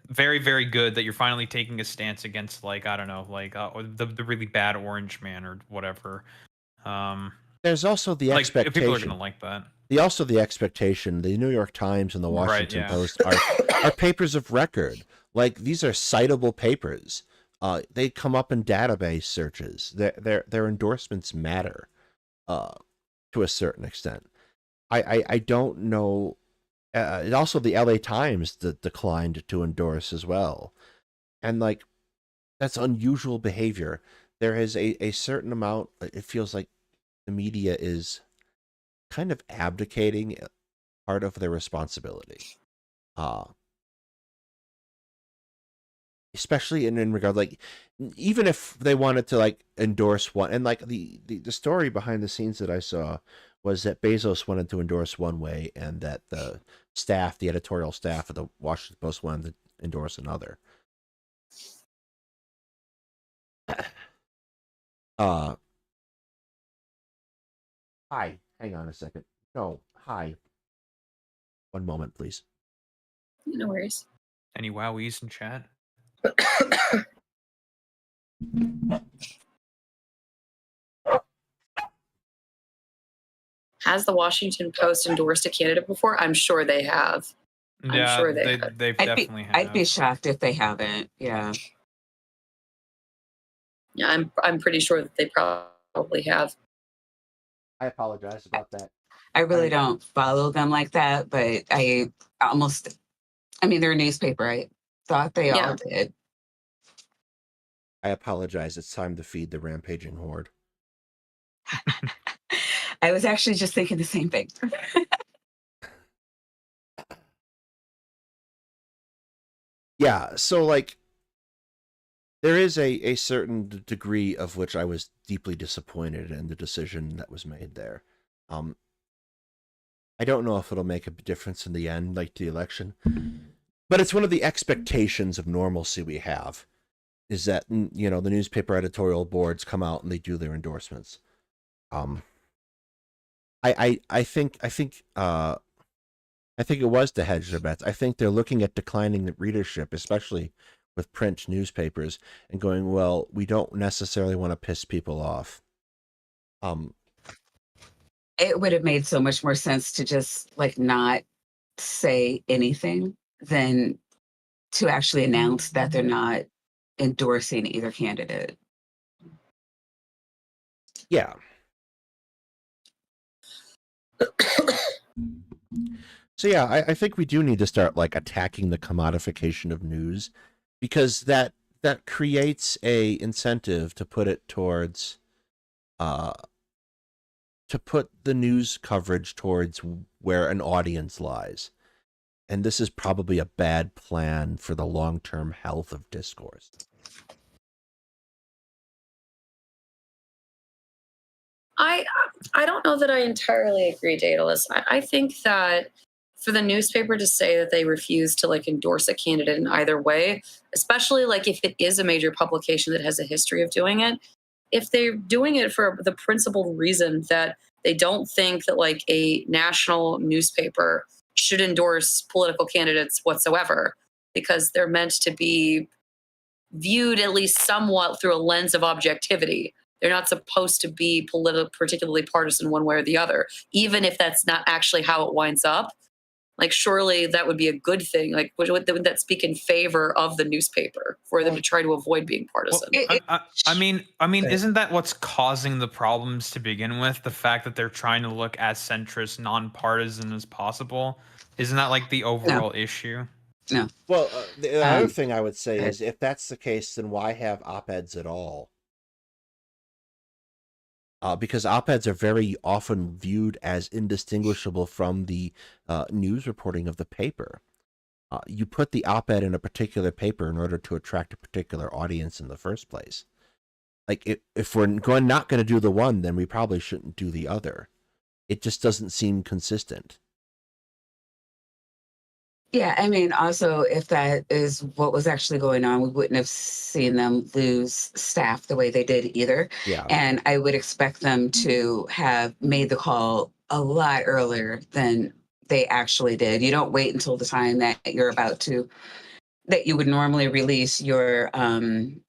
Very, very good that you're finally taking a stance against I don't know, the really bad orange man or whatever. There's also the expectation. People are gonna like that. The expectation. The New York Times and the Washington Post are papers of record. These are citable papers. They come up in database searches. Their endorsements matter to a certain extent. I don't know. Also, the LA Times declined to endorse as well. And that's unusual behavior. There is a certain amount, it feels like the media is kind of abdicating part of their responsibility. especially in regard, like, even if they wanted to like endorse one, and like the story behind the scenes that I saw was that Bezos wanted to endorse one way, and that the editorial staff of the Washington Post wanted to endorse another. Hi, hang on a second. No, hi. One moment, please. No worries. Any wowies in chat? Has the Washington Post endorsed a candidate before? I'm sure they have. Yeah, sure they have. they've definitely have. I'd be shocked if they haven't. Yeah. Yeah, I'm pretty sure that they probably have. I apologize about that. I really don't follow them like that, but I mean, they're a newspaper. I thought they all did. I apologize. It's time to feed the rampaging horde. I was actually just thinking the same thing. Yeah, so like there is a certain degree of which I was deeply disappointed in the decision that was made there. I don't know if it'll make a difference in the end, like the election, but it's one of the expectations of normalcy we have, is that, you know, the newspaper editorial boards come out and they do their endorsements. I think it was to hedge their bets. I think they're looking at declining the readership, especially with print newspapers, and going, well, we don't necessarily want to piss people off. It would have made so much more sense to just like not say anything than to actually announce that they're not endorsing either candidate. Yeah. So yeah, I think we do need to start like attacking the commodification of news, because that creates a incentive to put it towards to put the news coverage towards where an audience lies. And this is probably a bad plan for the long-term health of discourse. I don't know that I entirely agree, Daedalus. I think that for the newspaper to say that they refuse to like endorse a candidate in either way, especially like if it is a major publication that has a history of doing it, if they're doing it for the principled reason that they don't think that like a national newspaper should endorse political candidates whatsoever, because they're meant to be viewed at least somewhat through a lens of objectivity. They're not supposed to be particularly partisan one way or the other, even if that's not actually how it winds up. Like, surely that would be a good thing. Like, would that speak in favor of the newspaper for them to try to avoid being partisan? Well, I mean, isn't that what's causing the problems to begin with? The fact that they're trying to look as centrist, nonpartisan as possible. Isn't that like the overall issue? No. Well, the other thing I would say is, if that's the case, then why have op-eds at all? Because op-eds are very often viewed as indistinguishable from the news reporting of the paper. You put the op-ed in a particular paper in order to attract a particular audience in the first place. Like, if we're not going to do the one, then we probably shouldn't do the other. It just doesn't seem consistent. Yeah, I mean, also, if that is what was actually going on, we wouldn't have seen them lose staff the way they did either. Yeah. And I would expect them to have made the call a lot earlier than they actually did. You don't wait until the time that you're about to, that you would normally release your, that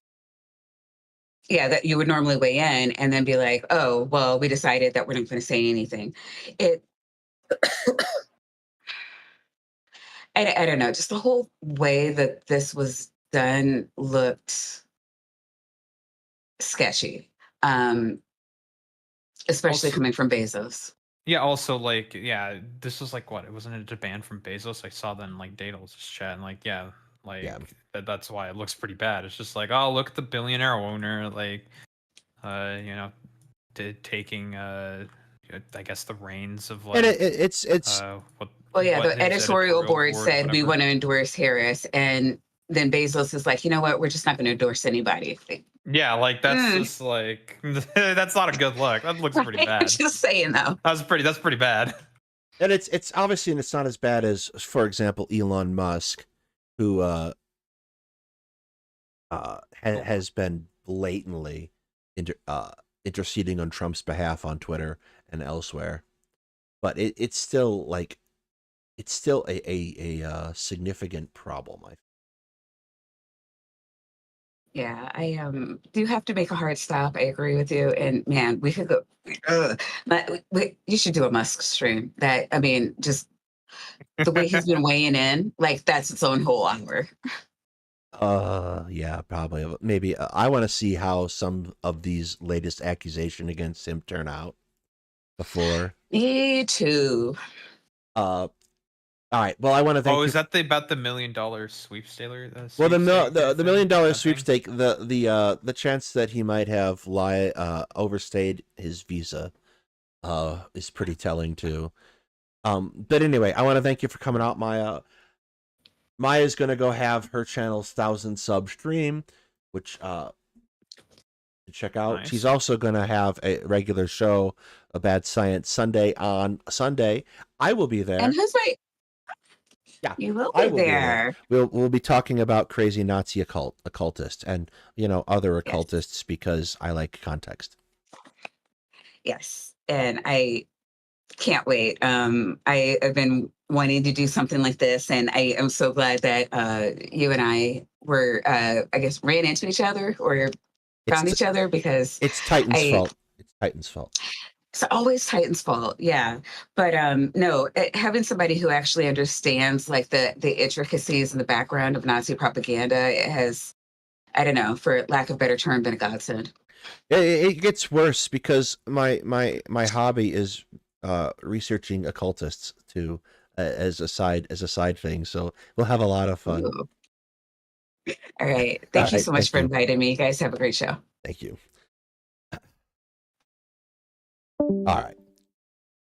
you would normally weigh in and then be like, oh, well, we decided that we're not going to say anything. I don't know, just the whole way that this was done looked sketchy, especially coming from Bezos. Yeah, also, like, this was like, what? It wasn't a demand from Bezos. I saw that in like Daedalus' chat, and like, that's why it looks pretty bad. It's just like, oh, look at the billionaire owner, like, taking, I guess, the reins of like. And it's. The editorial board said we want to endorse Harris, and then Bezos is like, you know what? We're just not going to endorse anybody. Yeah, like that's just like that's not a good look. That looks pretty bad. Just saying though. That's pretty bad. And it's obviously, and it's not as bad as, for example, Elon Musk, who has been blatantly interceding on Trump's behalf on Twitter and elsewhere. But it's still like, it's still a significant problem. Yeah, I do have to make a hard stop. I agree with you. And man, we could go. But you should do a Musk stream. That, I mean, just the way he's been weighing in, like that's its own whole hour. Yeah, probably. Maybe I want to see how some of these latest accusations against him turn out before. Me too. All right. Well, I want to thank. Oh, is that about the $1 million sweepstake? Well, the $1 million sweepstake, the chance that he might have overstayed his visa, is pretty telling too. But anyway, I want to thank you for coming out, Maya. Maya's gonna go have her channel's 1,000 sub stream, which to check out. Nice. She's also gonna have a regular show, A Bad Science Sunday on Sunday. I will be there. And who's like, yeah, you will I be there. We'll be talking about crazy Nazi occultists and other occultists because I like context. Yes, and I can't wait. I have been wanting to do something like this, and I am so glad that you and I were, I guess, ran into each other or found each other, because it's Titan's fault. It's Titan's fault. It's always Titan's fault, yeah. But no, having somebody who actually understands like the intricacies and the background of Nazi propaganda, it has, I don't know, for lack of a better term, been a godsend. It gets worse because my hobby is researching occultists too, as a side thing. So we'll have a lot of fun. Ooh. All right. Thank you so much for inviting me. You guys have a great show. Thank you. All right.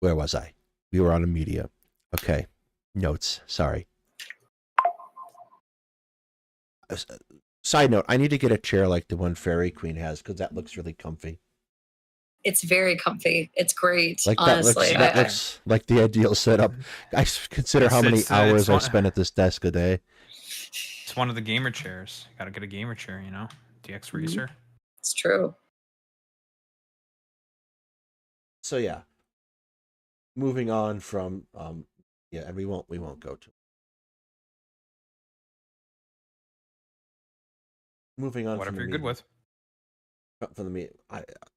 Where was I? We were on a media. Okay. Notes. Sorry. Side note, I need to get a chair like the one Fairy Queen has, because that looks really comfy. It's very comfy. It's great, like honestly. That looks like the ideal setup. I consider how many hours I spend at this desk a day. It's one of the gamer chairs. You gotta get a gamer chair, DX Racer. It's true. So yeah. Moving on from yeah, and we won't go to. Moving on. Whatever you're good with. From the meet,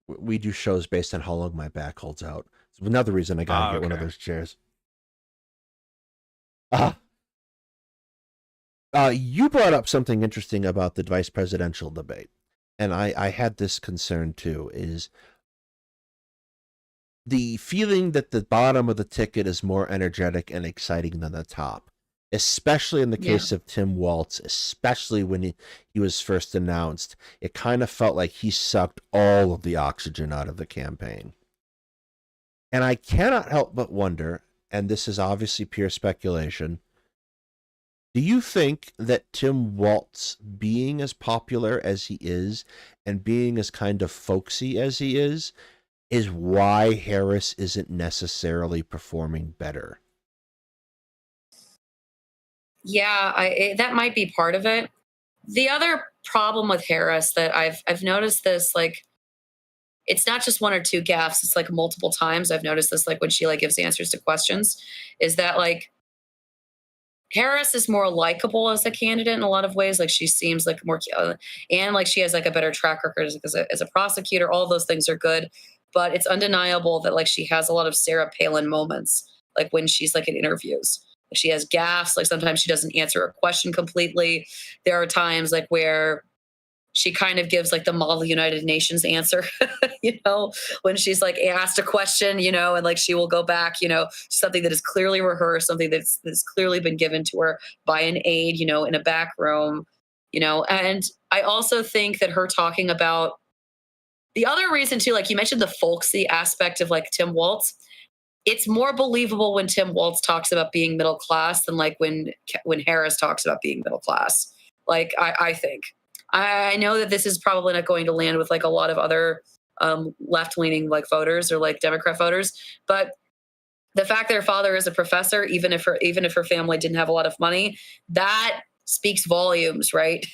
we do shows based on how long my back holds out. It's another reason I gotta get one of those chairs. You brought up something interesting about the vice presidential debate, and I had this concern too, is the feeling that the bottom of the ticket is more energetic and exciting than the top, especially in the case of Tim Walz, especially when he was first announced. It kind of felt like he sucked all of the oxygen out of the campaign. And I cannot help but wonder, and this is obviously pure speculation, do you think that Tim Walz, being as popular as he is and being as kind of folksy as he is why Harris isn't necessarily performing better? Yeah, that might be part of it. The other problem with Harris that I've noticed this, like, it's not just one or two gaffes, it's like multiple times I've noticed this, like when she like gives answers to questions, is that like Harris is more likable as a candidate in a lot of ways. Like she seems like more, and like she has like a better track record as a prosecutor. All those things are good, but it's undeniable that like she has a lot of Sarah Palin moments, like when she's like in interviews. She has gaffes. Like sometimes she doesn't answer a question completely. There are times like where she kind of gives like the model United Nations answer, when she's like asked a question, and like she will go back, something that is clearly rehearsed, something that's clearly been given to her by an aide, in a back room, and I also think that her talking about the other reason too, like you mentioned the folksy aspect of like Tim Walz. It's more believable when Tim Walz talks about being middle class than like when Harris talks about being middle class. Like, I think. I know that this is probably not going to land with like a lot of other left-leaning like voters or like Democrat voters, but the fact that her father is a professor, even if her family didn't have a lot of money, that speaks volumes, right?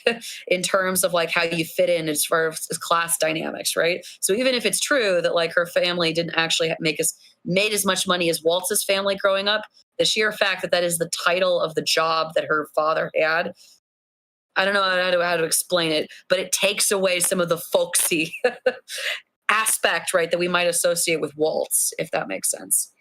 In terms of like how you fit in as far as class dynamics, right? So even if it's true that like her family didn't actually made as much money as Waltz's family growing up, the sheer fact that that is the title of the job that her father had, I don't know how to explain it, but it takes away some of the folksy aspect, right, that we might associate with Waltz, if that makes sense.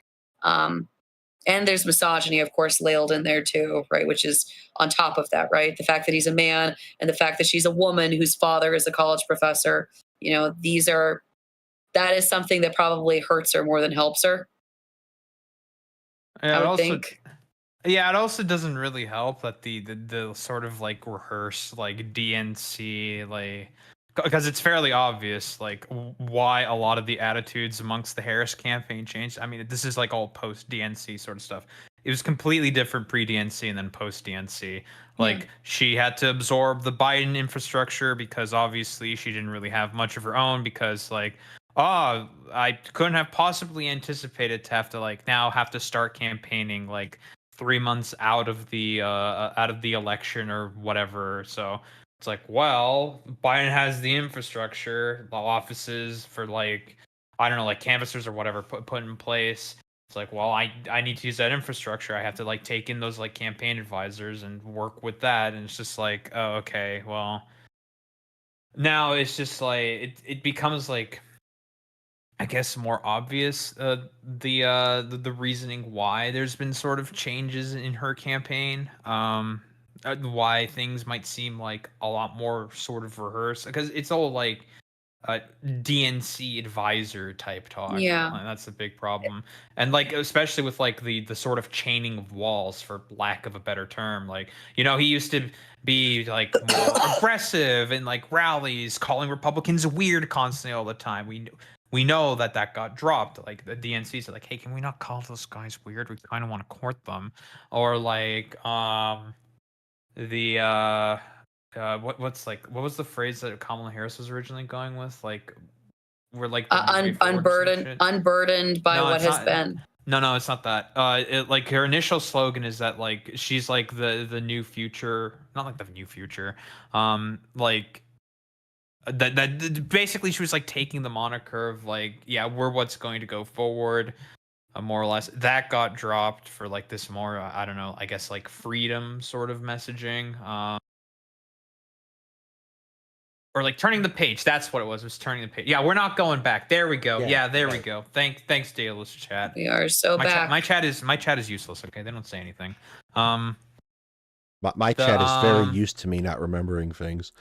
And there's misogyny, of course, ladled in there too, right, which is on top of that, right? The fact that he's a man and the fact that she's a woman whose father is a college professor, you know, that is something that probably hurts her more than helps her. Yeah, I would think. Yeah, it also doesn't really help that the sort of like rehearsed like DNC like, because it's fairly obvious like why a lot of the attitudes amongst the Harris campaign changed. I mean, this is like all post DNC sort of stuff. It was completely different pre DNC and then post DNC. Like she had to absorb the Biden infrastructure because obviously she didn't really have much of her own, because like, oh, I couldn't have possibly anticipated to have to like now have to start campaigning like 3 months out of the election or whatever. So it's like, well, Biden has the infrastructure, the offices for like, I don't know, like canvassers or whatever put in place. It's like, well, I need to use that infrastructure. I have to like take in those like campaign advisors and work with that. And it's just like, oh, okay, well, now it's just like it becomes like, I guess, more obvious the reasoning why there's been sort of changes in her campaign, why things might seem like a lot more sort of rehearsed, because it's all like DNC advisor type talk. Yeah. That's a big problem. And like especially with like the sort of chaining of walls, for lack of a better term. Like, you know, he used to be like more aggressive in like rallies, calling Republicans weird constantly all the time. We know that got dropped. Like the DNC said, like, hey, can we not call those guys weird? We kind of want to court them. Or like what was the phrase that Kamala Harris was originally going with? Like, we're like unburdened by what has been. No, it's not that. Like her initial slogan is that like she's like the new future, not like the new future. Like that basically she was like taking the moniker of like, yeah, we're what's going to go forward, more or less. That got dropped for like this more, I don't know, I guess like freedom sort of messaging, or like turning the page. That's what it was turning the page. Yeah, we're not going back. There we go. Yeah, there we go. Thanks Daedalus chat. We are so back. My chat is useless. Okay, they don't say anything. My chat is very used to me not remembering things.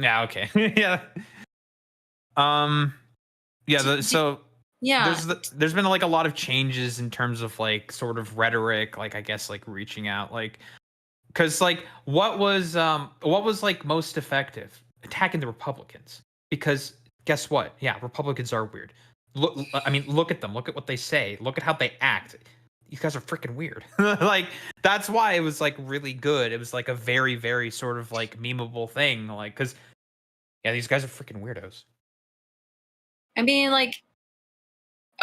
Yeah, okay. Yeah. There's been like a lot of changes in terms of like sort of rhetoric, like I guess like reaching out, like, because like what was like most effective? Attacking the Republicans. Because guess what? Yeah, Republicans are weird. Look at them. Look at what they say. Look at how they act. You guys are freaking weird. Like, that's why it was like really good. It was like a very, very sort of like memeable thing. Like, because yeah, these guys are freaking weirdos. I mean, like,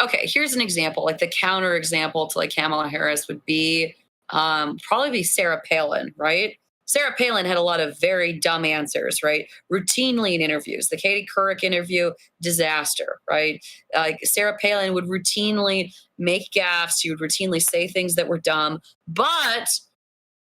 okay, here's an example. Like the counter example to like Kamala Harris would be probably be Sarah Palin, right? Sarah Palin had a lot of very dumb answers, right? Routinely in interviews. The Katie Couric interview, disaster, right? Like Sarah Palin would routinely make gaffes. She would routinely say things that were dumb, but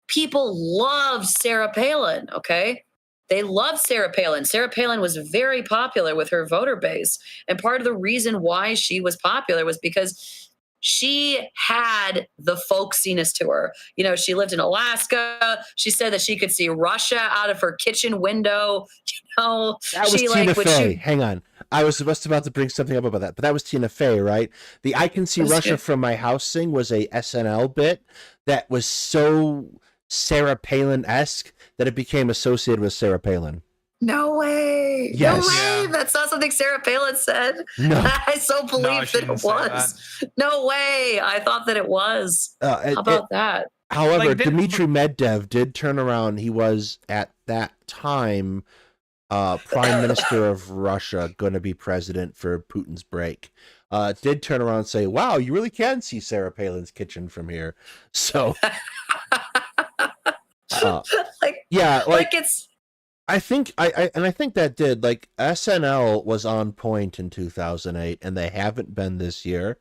people loved Sarah Palin, okay? They loved Sarah Palin. Sarah Palin was very popular with her voter base. And part of the reason why she was popular was because she had the folksiness to her. You know, she lived in Alaska. She said that she could see Russia out of her kitchen window. You know, that was Tina Fey. Hang on. I was just about to bring something up about that, but that was Tina Fey, right? The I can see Russia from my house thing was a SNL bit that was so Sarah Palin-esque that it became associated with Sarah Palin. No way. Yes. No way. Yeah. That's not something Sarah Palin said. No. I so believe that it was. No way. I thought that it was. How about that? However, Like, Dmitry Medvedev did turn around. He was at that time prime minister of Russia, going to be president for Putin's break. Did turn around and say, "Wow, you really can see Sarah Palin's kitchen from here." So, yeah, like it's. I think I think that did, like, SNL was on point in 2008, and they haven't been this year.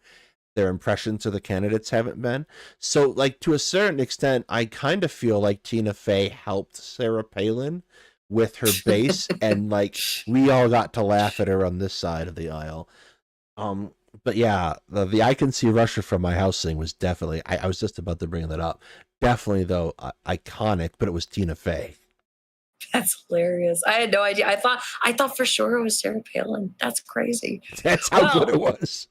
Their impressions of the candidates haven't been. So, like, to a certain extent, I kind of feel like Tina Fey helped Sarah Palin with her base, and like we all got to laugh at her on this side of the aisle. But yeah, the I Can See Russia from My House thing was definitely, I was just about to bring that up. Definitely, though, iconic, but it was Tina Fey. That's hilarious. I had no idea. I thought for sure it was Sarah Palin. That's crazy. That's how good it was.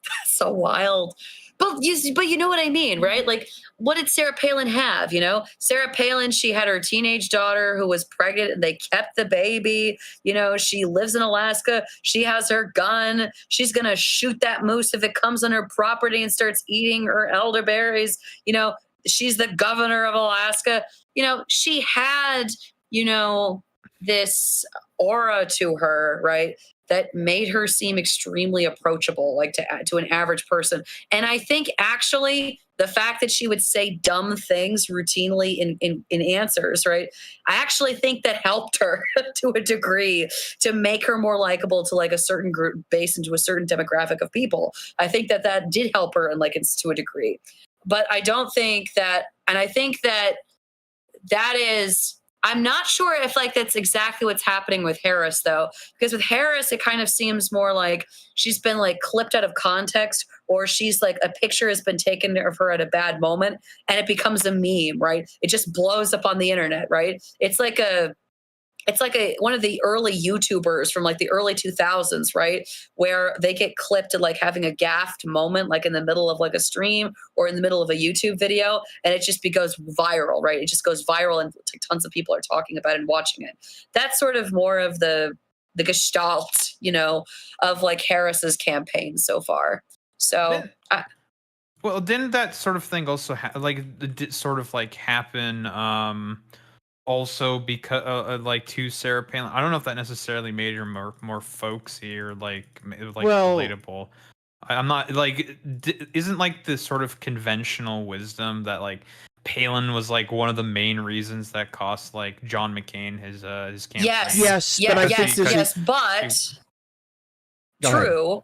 That's so wild. But you know what I mean, right? Like, what did Sarah Palin have? You know, Sarah Palin, she had her teenage daughter who was pregnant and they kept the baby. You know, she lives in Alaska. She has her gun. She's going to shoot that moose if it comes on her property and starts eating her elderberries. You know, she's the governor of Alaska. You know, she had, you know, this aura to her, right, that made her seem extremely approachable, like to an average person. And I think actually the fact that she would say dumb things routinely in answers, right, I actually think that helped her to a degree to make her more likable to like a certain group base and to a certain demographic of people. I think that did help her and like it's to a degree. But I don't think that, and I think that is, I'm not sure if like that's exactly what's happening with Harris though, because with Harris, it kind of seems more like she's been like clipped out of context, or she's like a picture has been taken of her at a bad moment and it becomes a meme, right? It just blows up on the internet, right? It's like one of the early YouTubers from like the early 2000s, right? Where they get clipped at like having a gaffed moment, like in the middle of like a stream or in the middle of a YouTube video. And it just goes viral, right? It just goes viral and tons of people are talking about it and watching it. That's sort of more of the gestalt, you know, of like Harris's campaign so far. So, well, didn't that sort of thing also happen also because like to Sarah Palin? I don't know if that necessarily made her more folksy or like relatable. I'm not like isn't like the sort of conventional wisdom that like Palin was like one of the main reasons that cost like John McCain his campaign. Yes, but true.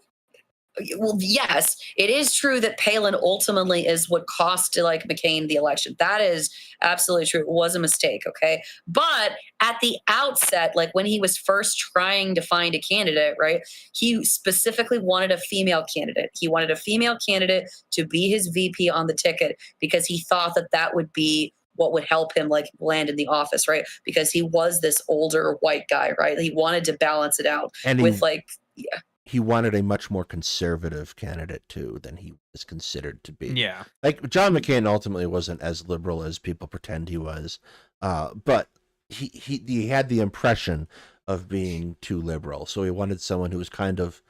Well, yes, it is true that Palin ultimately is what cost like McCain the election. That is absolutely true. It was a mistake, okay? But at the outset, like when he was first trying to find a candidate, right, he specifically wanted a female candidate. He wanted a female candidate to be his VP on the ticket because he thought that would be what would help him like land in the office, right? Because he was this older white guy, right? He wanted to balance it out with like, yeah. He wanted a much more conservative candidate too than he was considered to be. Yeah, like John McCain ultimately wasn't as liberal as people pretend he was, but he had the impression of being too liberal, so he wanted someone who was kind of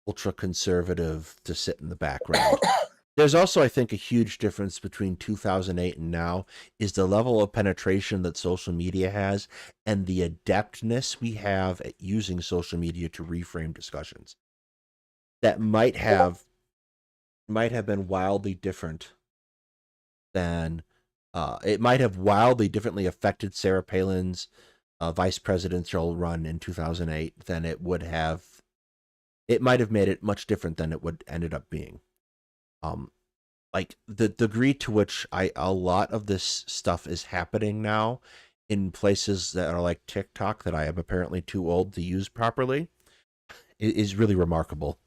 ultra conservative to sit in the background. There's also, I think, a huge difference between 2008 and now is the level of penetration that social media has and the adeptness we have at using social media to reframe discussions. That might have been wildly different than it might have wildly differently affected Sarah Palin's vice presidential run in 2008 than it would have. It might have made it much different than it would ended up being. Like the degree to which a lot of this stuff is happening now in places that are like TikTok that I am apparently too old to use properly is really remarkable.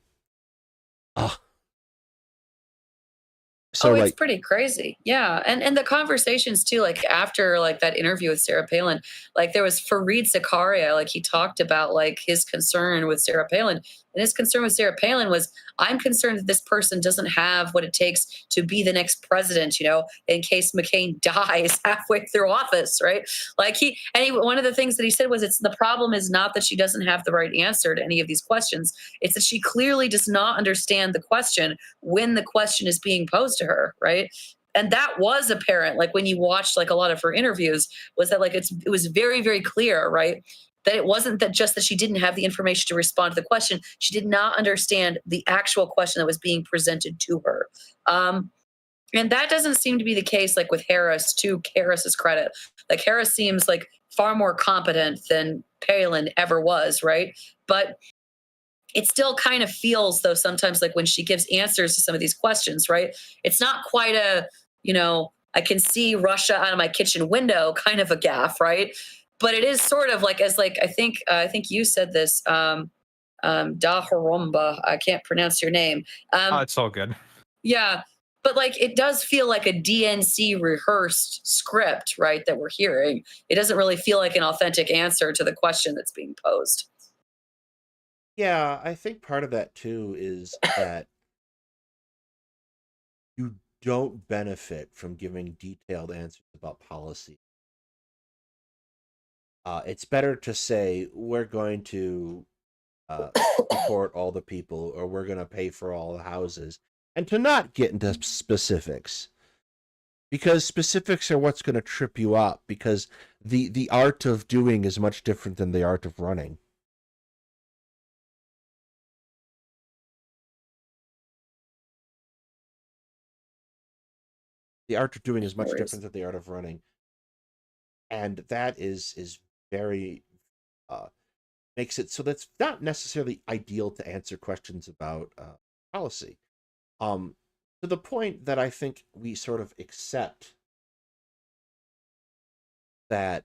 So it's pretty crazy. Yeah. And the conversations too, like after like that interview with Sarah Palin, like there was Fareed Zakaria, like he talked about like his concern with Sarah Palin. And his concern with Sarah Palin was, I'm concerned that this person doesn't have what it takes to be the next president, you know, in case McCain dies halfway through office, right? Like one of the things that he said was, the problem is not that she doesn't have the right answer to any of these questions. It's that she clearly does not understand the question when the question is being posed to her, right? And that was apparent, like when you watched like a lot of her interviews, was that like it was very, very clear, right? That it wasn't that just that she didn't have the information to respond to the question. She did not understand the actual question that was being presented to her. And that doesn't seem to be the case, like with Harris, to Harris's credit. Like Harris seems like far more competent than Palin ever was, right? But it still kind of feels though sometimes like when she gives answers to some of these questions, right? It's not quite a, I can see Russia out of my kitchen window kind of a gaffe, right? But it is sort of like, as like, I think you said this, Da Harumba, I can't pronounce your name. It's all good. Yeah. But like, it does feel like a DNC rehearsed script, right? That we're hearing. It doesn't really feel like an authentic answer to the question that's being posed. Yeah, I think part of that too is that you don't benefit from giving detailed answers about policy. It's better to say we're going to support all the people, or we're going to pay for all the houses, and to not get into specifics, because specifics are what's going to trip you up. Because the art of doing is much different than the art of running. The art of doing is much different than the art of running, and that is very makes it so that's not necessarily ideal to answer questions about policy. To the point that I think we sort of accept that,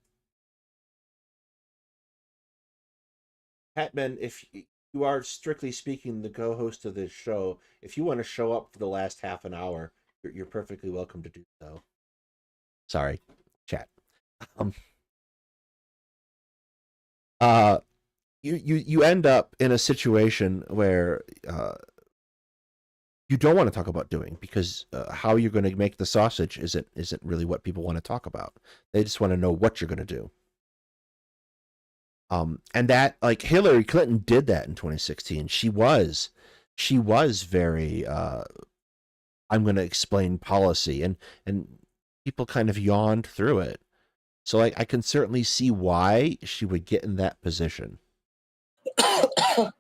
Hetman, if you are strictly speaking the co-host of this show, if you want to show up for the last half an hour, you're perfectly welcome to do so. Sorry, chat. You end up in a situation where you don't want to talk about doing, because how you're going to make the sausage isn't really what people want to talk about. They just want to know what you're going to do. And that, like, Hillary Clinton did that in 2016. She was very I'm going to explain policy, and people kind of yawned through it. So like, I can certainly see why she would get in that position. No,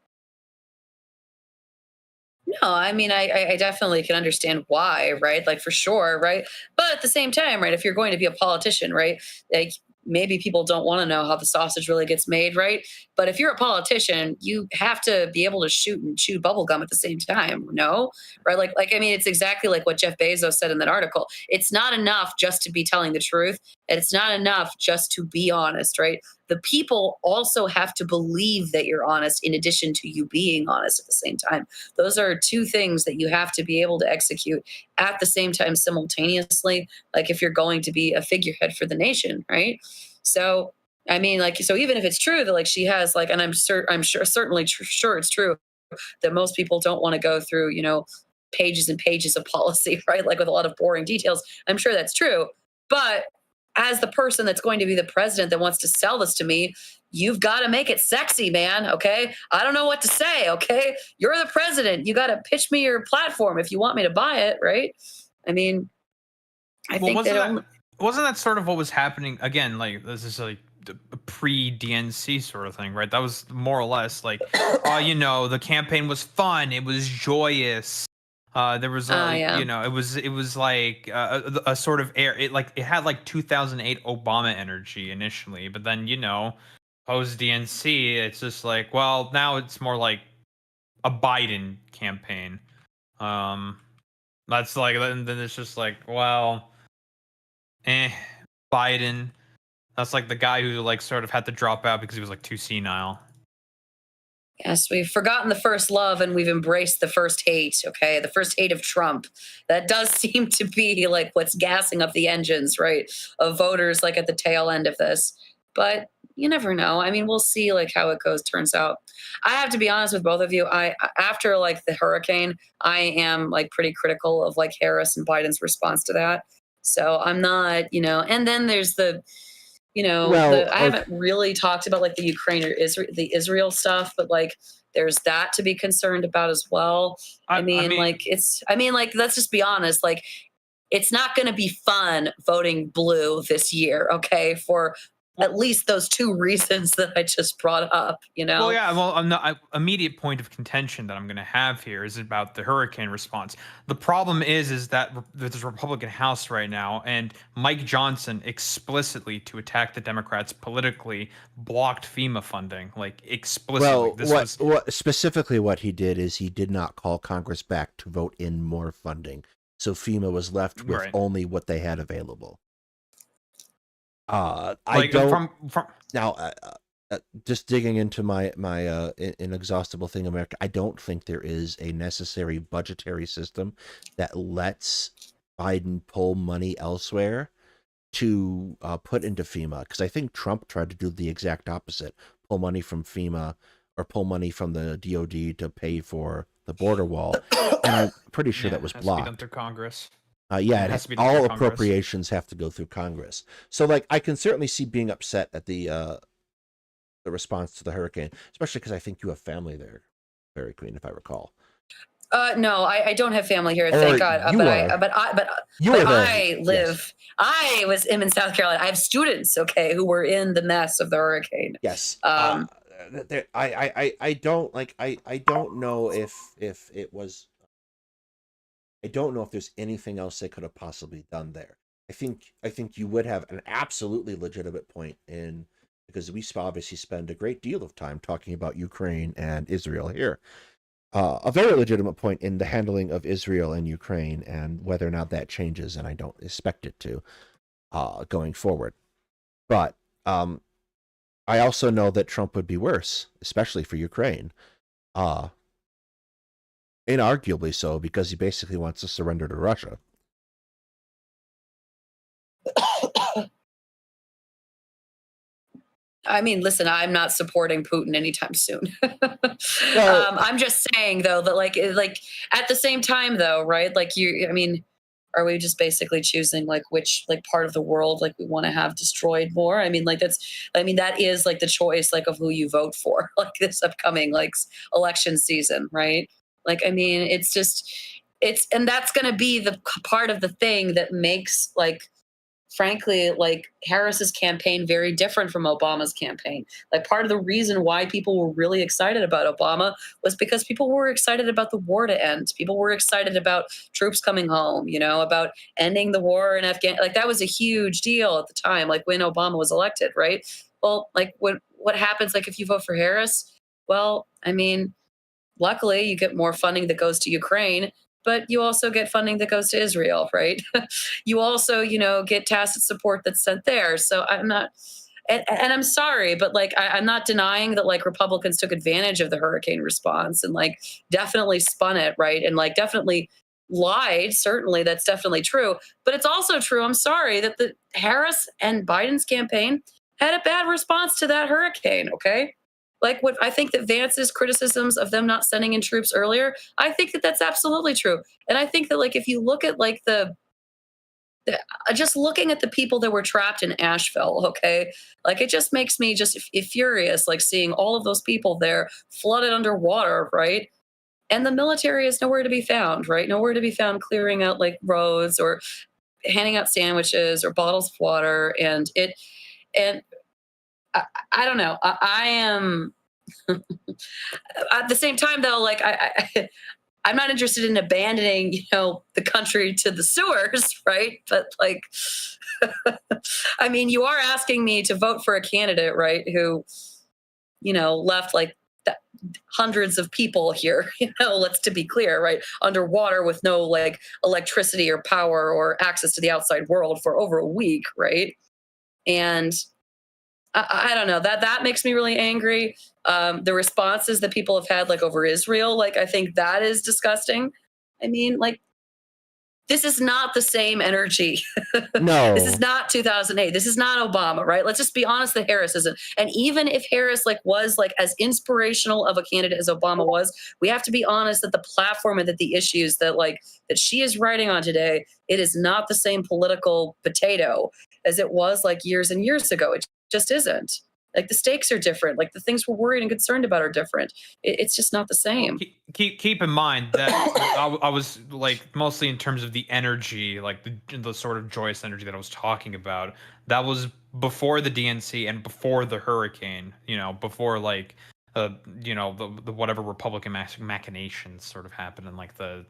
I mean, I definitely can understand why, right? Like, for sure, right? But at the same time, right, if you're going to be a politician, right, like, maybe people don't want to know how the sausage really gets made, right? But if you're a politician, you have to be able to shoot and chew bubblegum at the same time, no? Right? Like I mean, it's exactly like what Jeff Bezos said in that article. It's not enough just to be telling the truth. And it's not enough just to be honest, right? The people also have to believe that you're honest in addition to you being honest at the same time. Those are two things that you have to be able to execute at the same time simultaneously, like if you're going to be a figurehead for the nation, right? So, I mean, like, so even if it's true that like she has like, and I'm certainly sure it's true that most people don't want to go through, pages and pages of policy, right? Like with a lot of boring details. I'm sure that's true. But as the person that's going to be the president that wants to sell this to me, you've got to make it sexy, man. Okay. I don't know what to say. Okay. You're the president. You got to pitch me your platform if you want me to buy it. Right. I mean, I think wasn't that sort of what was happening again? Like, this is like a pre-DNC sort of thing, right? That was more or less like, the campaign was fun. It was joyous. There was, it was like a sort of air. It had like 2008 Obama energy initially, but then post DNC, it's just like, well, now it's more like a Biden campaign. That's like, then it's just like, well, Biden. That's like the guy who like sort of had to drop out because he was like too senile. Yes, we've forgotten the first love and we've embraced the first hate, okay? The first hate of Trump. That does seem to be like what's gassing up the engines, right, of voters like at the tail end of this. But you never know. I mean, we'll see like how it turns out. I have to be honest with both of you. After like the hurricane, I am like pretty critical of like Harris and Biden's response to that. So I'm not, and then there's the I haven't really talked about like the Ukraine or the Israel stuff, but like there's that to be concerned about as well. I mean, let's just be honest. Like it's not going to be fun voting blue this year, okay, for at least those two reasons that I just brought up, you know? Well, yeah. Well, immediate point of contention that I'm going to have here is about the hurricane response. The problem is that there's a Republican House right now, and Mike Johnson explicitly, to attack the Democrats politically, blocked FEMA funding, like explicitly. Well, what specifically what he did is he did not call Congress back to vote in more funding, so FEMA was left with only what they had available. I don't from now. Just digging into my inexhaustible thing, America. I don't think there is a necessary budgetary system that lets Biden pull money elsewhere to put into FEMA, because I think Trump tried to do the exact opposite: pull money from FEMA or pull money from the DoD to pay for the border wall, and I'm pretty sure that was blocked. To be done through Congress. All appropriations have to go through Congress. So, like, I can certainly see being upset at the response to the hurricane, especially because I think you have family there, Fairy Queen, if I recall. No, I don't have family here, thank God. I was in South Carolina. I have students, okay, who were in the mess of the hurricane. Yes. I don't know if it was. I don't know if there's anything else they could have possibly done there. I think you would have an absolutely legitimate point in, because we obviously spend a great deal of time talking about Ukraine and Israel here. A very legitimate point in the handling of Israel and Ukraine and whether or not that changes, and I don't expect it to going forward. But I also know that Trump would be worse, especially for Ukraine. Inarguably so, because he basically wants to surrender to Russia. I mean, listen, I'm not supporting Putin anytime soon. I'm just saying, though, that like at the same time, though, right? Like are we just basically choosing like which like part of the world like we want to have destroyed more? I mean, that is like the choice like of who you vote for like this upcoming like election season, right? Like, I mean, and that's going to be the part of the thing that makes like, frankly, like Harris's campaign very different from Obama's campaign. Like part of the reason why people were really excited about Obama was because people were excited about the war to end. People were excited about troops coming home, you know, about ending the war in Afghanistan. Like that was a huge deal at the time, like when Obama was elected, right? Well, like what happens like if you vote for Harris? Well, I mean, luckily you get more funding that goes to Ukraine, but you also get funding that goes to Israel, right? You also, you know, get tacit support that's sent there. So I'm not, and I'm sorry, but like, I'm not denying that like Republicans took advantage of the hurricane response and like definitely spun it, right? And like definitely lied. Certainly that's definitely true. But it's also true, I'm sorry, that the Harris and Biden's campaign had a bad response to that hurricane, okay? Like what I think that Vance's criticisms of them not sending in troops earlier, I think that that's absolutely true. And I think that like if you look at like the just looking at the people that were trapped in Asheville, okay, like it just makes me just furious, like seeing all of those people there flooded underwater, right? And the military is nowhere to be found, right? Nowhere to be found clearing out like roads or handing out sandwiches or bottles of water. And I don't know. I am at the same time though, like I'm not interested in abandoning, you know, the country to the sewers, right? But like, I mean, you are asking me to vote for a candidate, right, who, you know, left like hundreds of people here, you know, let's to be clear, right, underwater with no like electricity or power or access to the outside world for over a week, right? And I don't know, that makes me really angry. The responses that people have had like over Israel, like I think that is disgusting. I mean, like this is not the same energy. No, this is not 2008. This is not Obama, right? Let's just be honest that Harris isn't. And even if Harris like was like as inspirational of a candidate as Obama was, we have to be honest that the platform and that the issues that like that she is writing on today, it is not the same political potato as it was like years and years ago. It just isn't. Like the stakes are different. Like the things we're worried and concerned about are different. It's just not the same. Keep in mind that I was like mostly in terms of the energy, like the sort of joyous energy that I was talking about. That was before the DNC and before the hurricane. You know, before like the whatever Republican machinations sort of happened, and like the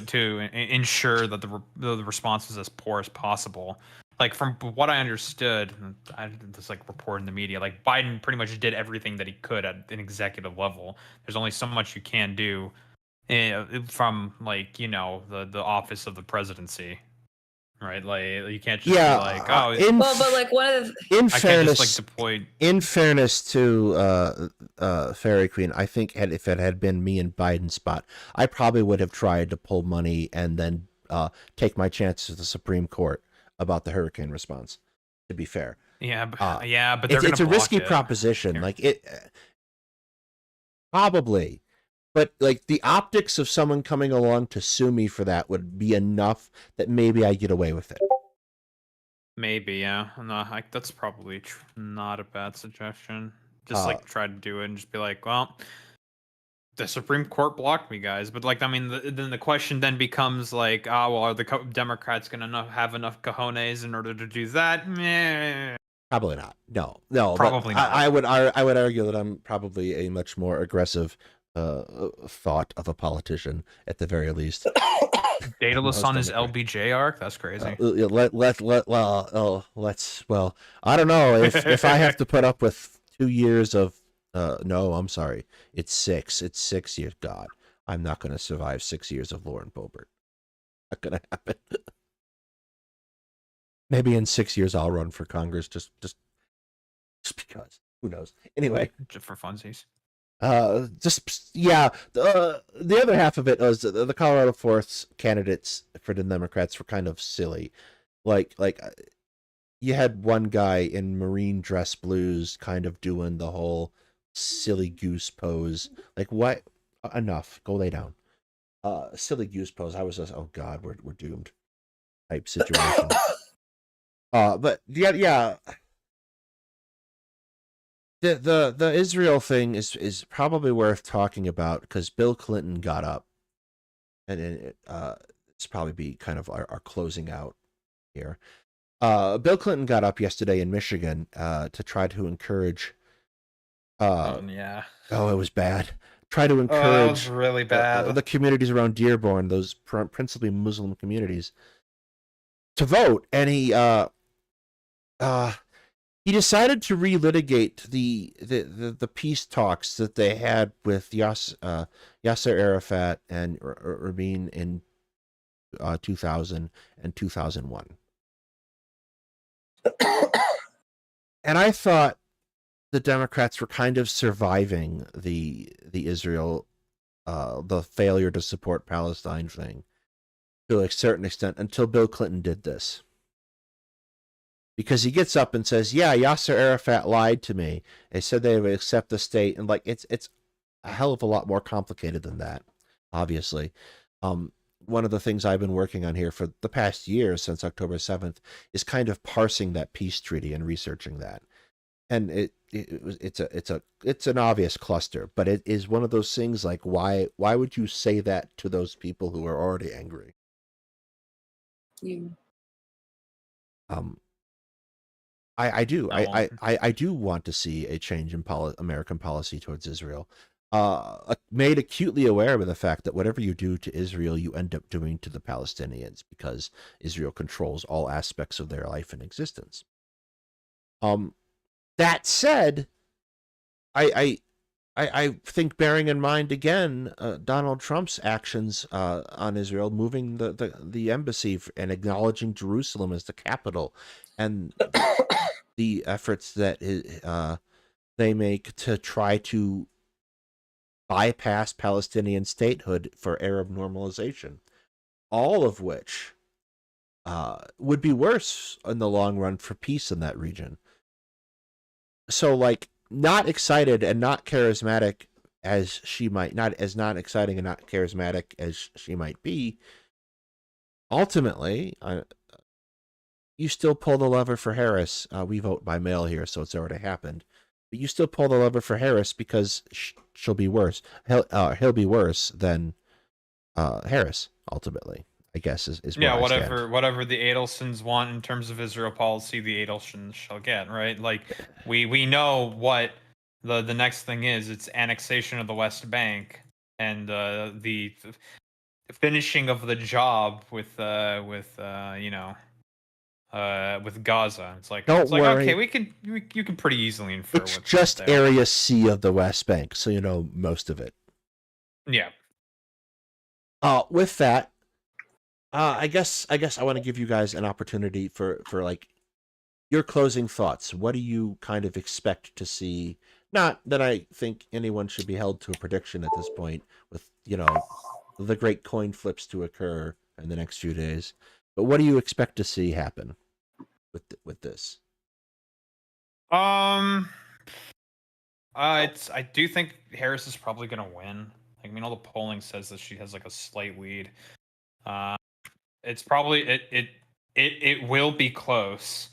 to ensure that the response was as poor as possible. Like from what I understood, I did this like report in the media, like Biden pretty much did everything that he could at an executive level. There's only so much you can do from like the office of the presidency, right? Like you can't just be like, oh, but like one of the in I fairness, can't just like deploy. In fairness to Fairy Queen, I think if it had been me in Biden's spot, I probably would have tried to pull money and then take my chances with the Supreme Court about the hurricane response. To be fair, Yeah, but it's a risky proposition. Like it probably, but like the optics of someone coming along to sue me for that would be enough that maybe I get away with it. Maybe, yeah. No, that's probably not a bad suggestion. Just like try to do it and just be like, well, the Supreme Court blocked me, guys. But like, I mean, then the question then becomes like, well, are the Democrats gonna have enough cojones in order to do that? Meh. Probably not. No, probably not. I would argue that I'm probably a much more aggressive thought of a politician at the very least. Daedalus on his LBJ arc? That's crazy. Well, I don't know if I have to put up with 2 years of no, I'm sorry. It's 6 years. God, I'm not going to survive 6 years of Lauren Boebert. Not going to happen. Maybe in 6 years I'll run for Congress just because. Who knows? Anyway, just for funsies. The other half of it was the Colorado Fourth candidates for the Democrats were kind of silly. Like you had one guy in marine dress blues kind of doing the whole silly goose pose. Like, what? Enough. Go lay down. Silly goose pose. I was just, oh God, we're doomed type situation. But yeah. The Israel thing is probably worth talking about because Bill Clinton got up, and it's probably be kind of our closing out here. Bill Clinton got up yesterday in Michigan to try to encourage. Yeah. Oh, it was bad. Try to encourage. That was really bad. The communities around Dearborn, those principally Muslim communities, to vote, and he decided to relitigate the peace talks that they had with Yasser Arafat and Rabin in 2000 and 2001. And I thought the Democrats were kind of surviving the Israel, the failure to support Palestine thing to a certain extent until Bill Clinton did this. Because he gets up and says, yeah, Yasser Arafat lied to me. They said they would accept the state. And like, it's a hell of a lot more complicated than that, obviously. One of the things I've been working on here for the past year since October 7th is kind of parsing that peace treaty and researching that. And it's an obvious cluster, but it is one of those things like, why would you say that to those people who are already angry? Yeah. I do want to see a change in American policy towards Israel. Made acutely aware of the fact that whatever you do to Israel, you end up doing to the Palestinians because Israel controls all aspects of their life and existence. That said, I think bearing in mind again Donald Trump's actions on Israel, moving the embassy and acknowledging Jerusalem as the capital, and the efforts that they make to try to bypass Palestinian statehood for Arab normalization, all of which would be worse in the long run for peace in that region. So, like, not excited and not charismatic as she might, not exciting and not charismatic as she might be, ultimately, you still pull the lever for Harris. We vote by mail here, so it's already happened. But you still pull the lever for Harris because she'll be worse. He'll be worse than Harris ultimately. I guess is where Yeah, I stand. whatever the Adelsons want in terms of Israel policy, the Adelsons shall get, right? Like we know what the next thing is. It's annexation of the West Bank and the finishing of the job with Gaza. Don't it's like worry. okay, you can pretty easily infer It's what's just there. Area C of the West Bank, so you know most of it. Yeah. With that, I guess I want to give you guys an opportunity for like your closing thoughts. What do you kind of expect to see? Not that I think anyone should be held to a prediction at this point, with the great coin flips to occur in the next few days. But what do you expect to see happen with this? I do think Harris is probably gonna win. Like, I mean, all the polling says that she has like a slight lead. It's probably it will be close.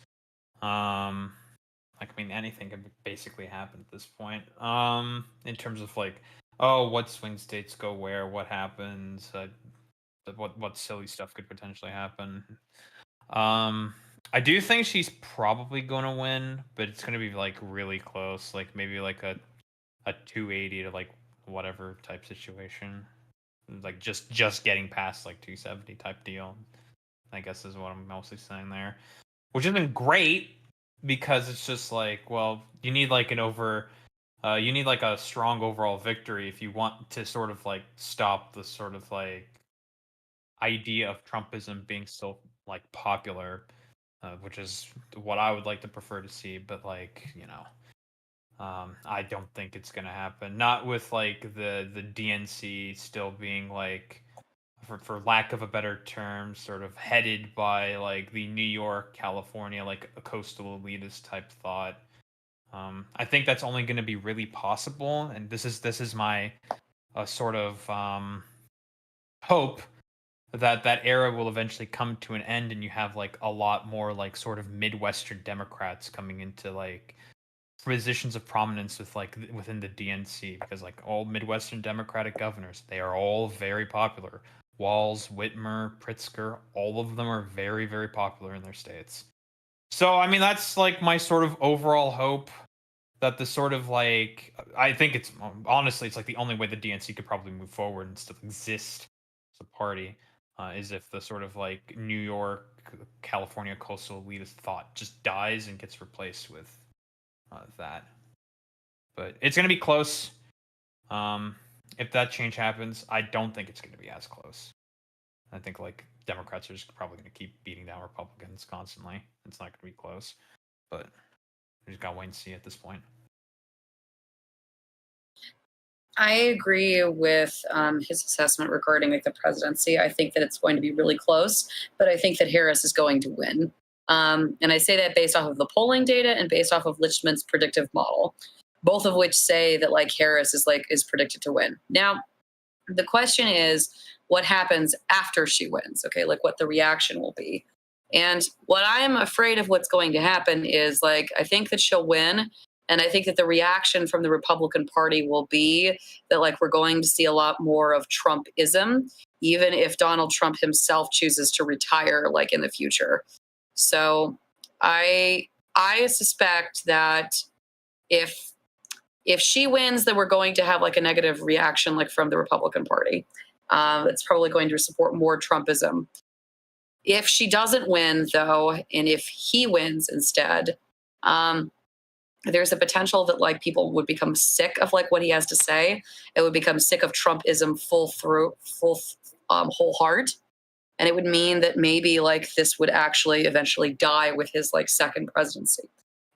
Like, I mean, anything can basically happen at this point. In terms of like, oh, what swing states go where, what happens, what silly stuff could potentially happen. I do think she's probably gonna win, but it's gonna be like really close, like maybe like a 280 to like whatever type situation, like just getting past like 270 type deal. I guess is what I'm mostly saying there, which has been great because it's just like, well, you need like you need like a strong overall victory if you want to sort of like stop the sort of like idea of Trumpism being so like popular, which is what I would like to prefer to see. But like, I don't think it's gonna happen. Not with like the DNC still being like, for lack of a better term, sort of headed by like the New York, California, like a coastal elitist type thought. I think that's only going to be really possible, and this is my sort of hope that that era will eventually come to an end, and you have like a lot more like sort of Midwestern Democrats coming into like positions of prominence with like within the DNC, because like all Midwestern Democratic governors, they are all very popular. Walz, Whitmer, Pritzker, all of them are very, very popular in their states. So, I mean, that's like my sort of overall hope, that the sort of like, I think it's honestly, it's like the only way the DNC could probably move forward and still exist as a party, is if the sort of like New York, California coastal elitist thought just dies and gets replaced with that. But it's going to be close. If that change happens, I don't think it's going to be as close. I think like Democrats are just probably going to keep beating down Republicans constantly. It's not going to be close, but we just got to wait and see at this point. I agree with his assessment regarding like the presidency. I think that it's going to be really close, but I think that Harris is going to win. And I say that based off of the polling data and based off of Lichtman's predictive model, both of which say that like Harris is predicted to win. Now, the question is what happens after she wins, okay? Like what the reaction will be. And what I'm afraid of what's going to happen is like, I think that she'll win. And I think that the reaction from the Republican Party will be that like we're going to see a lot more of Trumpism, even if Donald Trump himself chooses to retire like in the future. So I suspect that if she wins, then we're going to have like a negative reaction like from the Republican Party. It's probably going to support more Trumpism. If she doesn't win, though, and if he wins instead, there's a potential that like people would become sick of like what he has to say. It would become sick of Trumpism whole heart. And it would mean that maybe like this would actually eventually die with his like second presidency.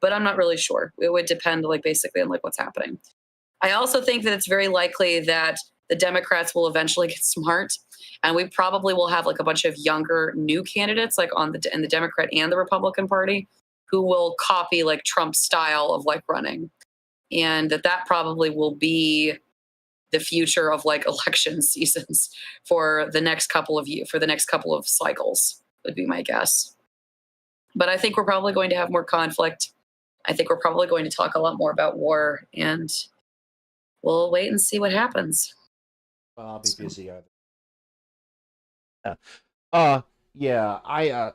But I'm not really sure. It would depend like basically on like what's happening. I also think that it's very likely that the Democrats will eventually get smart, and we probably will have like a bunch of younger new candidates like in the Democrat and the Republican Party who will copy like Trump's style of like running, and that probably will be the future of like election seasons for the next couple of cycles would be my guess. But I think we're probably going to have more conflict. I think we're probably going to talk a lot more about war, and we'll wait and see what happens. Well, I'll be busy either. Yeah,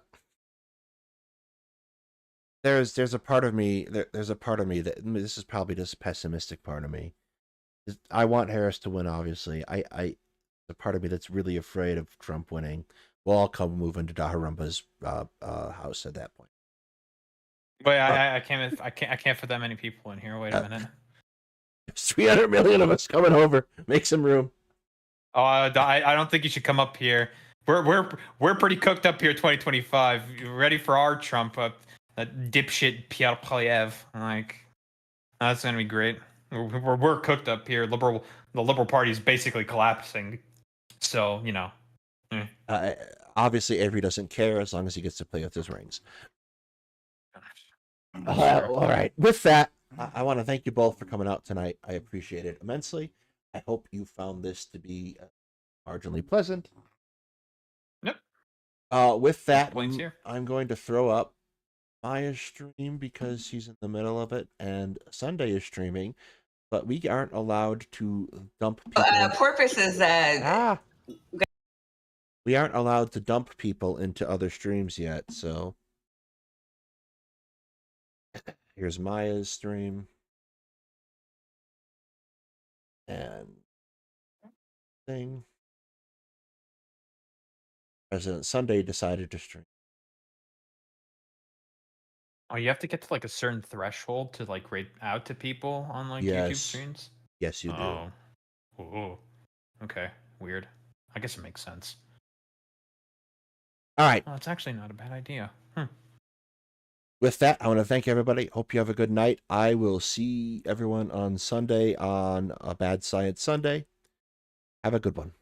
there's a part of me there's a part of me that this is probably just a pessimistic part of me. I want Harris to win, obviously. The part of me that's really afraid of Trump winning. We'll all come move into Daharumba's house at that point. Wait, I can't fit that many people in here. Wait a minute. There's 300 million of us coming over. Make some room. Oh, I don't think you should come up here. We're pretty cooked up here. 2025. You ready for our Trump? That dipshit Pierre Poilievre. Like, that's gonna be great. We're cooked up here. The Liberal Party is basically collapsing. So you know. Obviously, Avery doesn't care as long as he gets to play with his rings. All right. With that, I want to thank you both for coming out tonight. I appreciate it immensely. I hope you found this to be marginally pleasant. Yep. With that, I'm going to throw up Maya's stream because she's in the middle of it, and Sunday is streaming, but we aren't allowed to dump people. Porpoise is we aren't allowed to dump people into other streams yet, so here's Maya's stream. And thing. President Sunday decided to stream. Oh, you have to get to like a certain threshold to like rate out to people on like Yes. YouTube streams? Yes, you do. Oh. Okay. Weird. I guess it makes sense. All right. Oh, it's actually not a bad idea. With that, I want to thank everybody. Hope you have a good night. I will see everyone on Sunday on a Bad Science Sunday. Have a good one.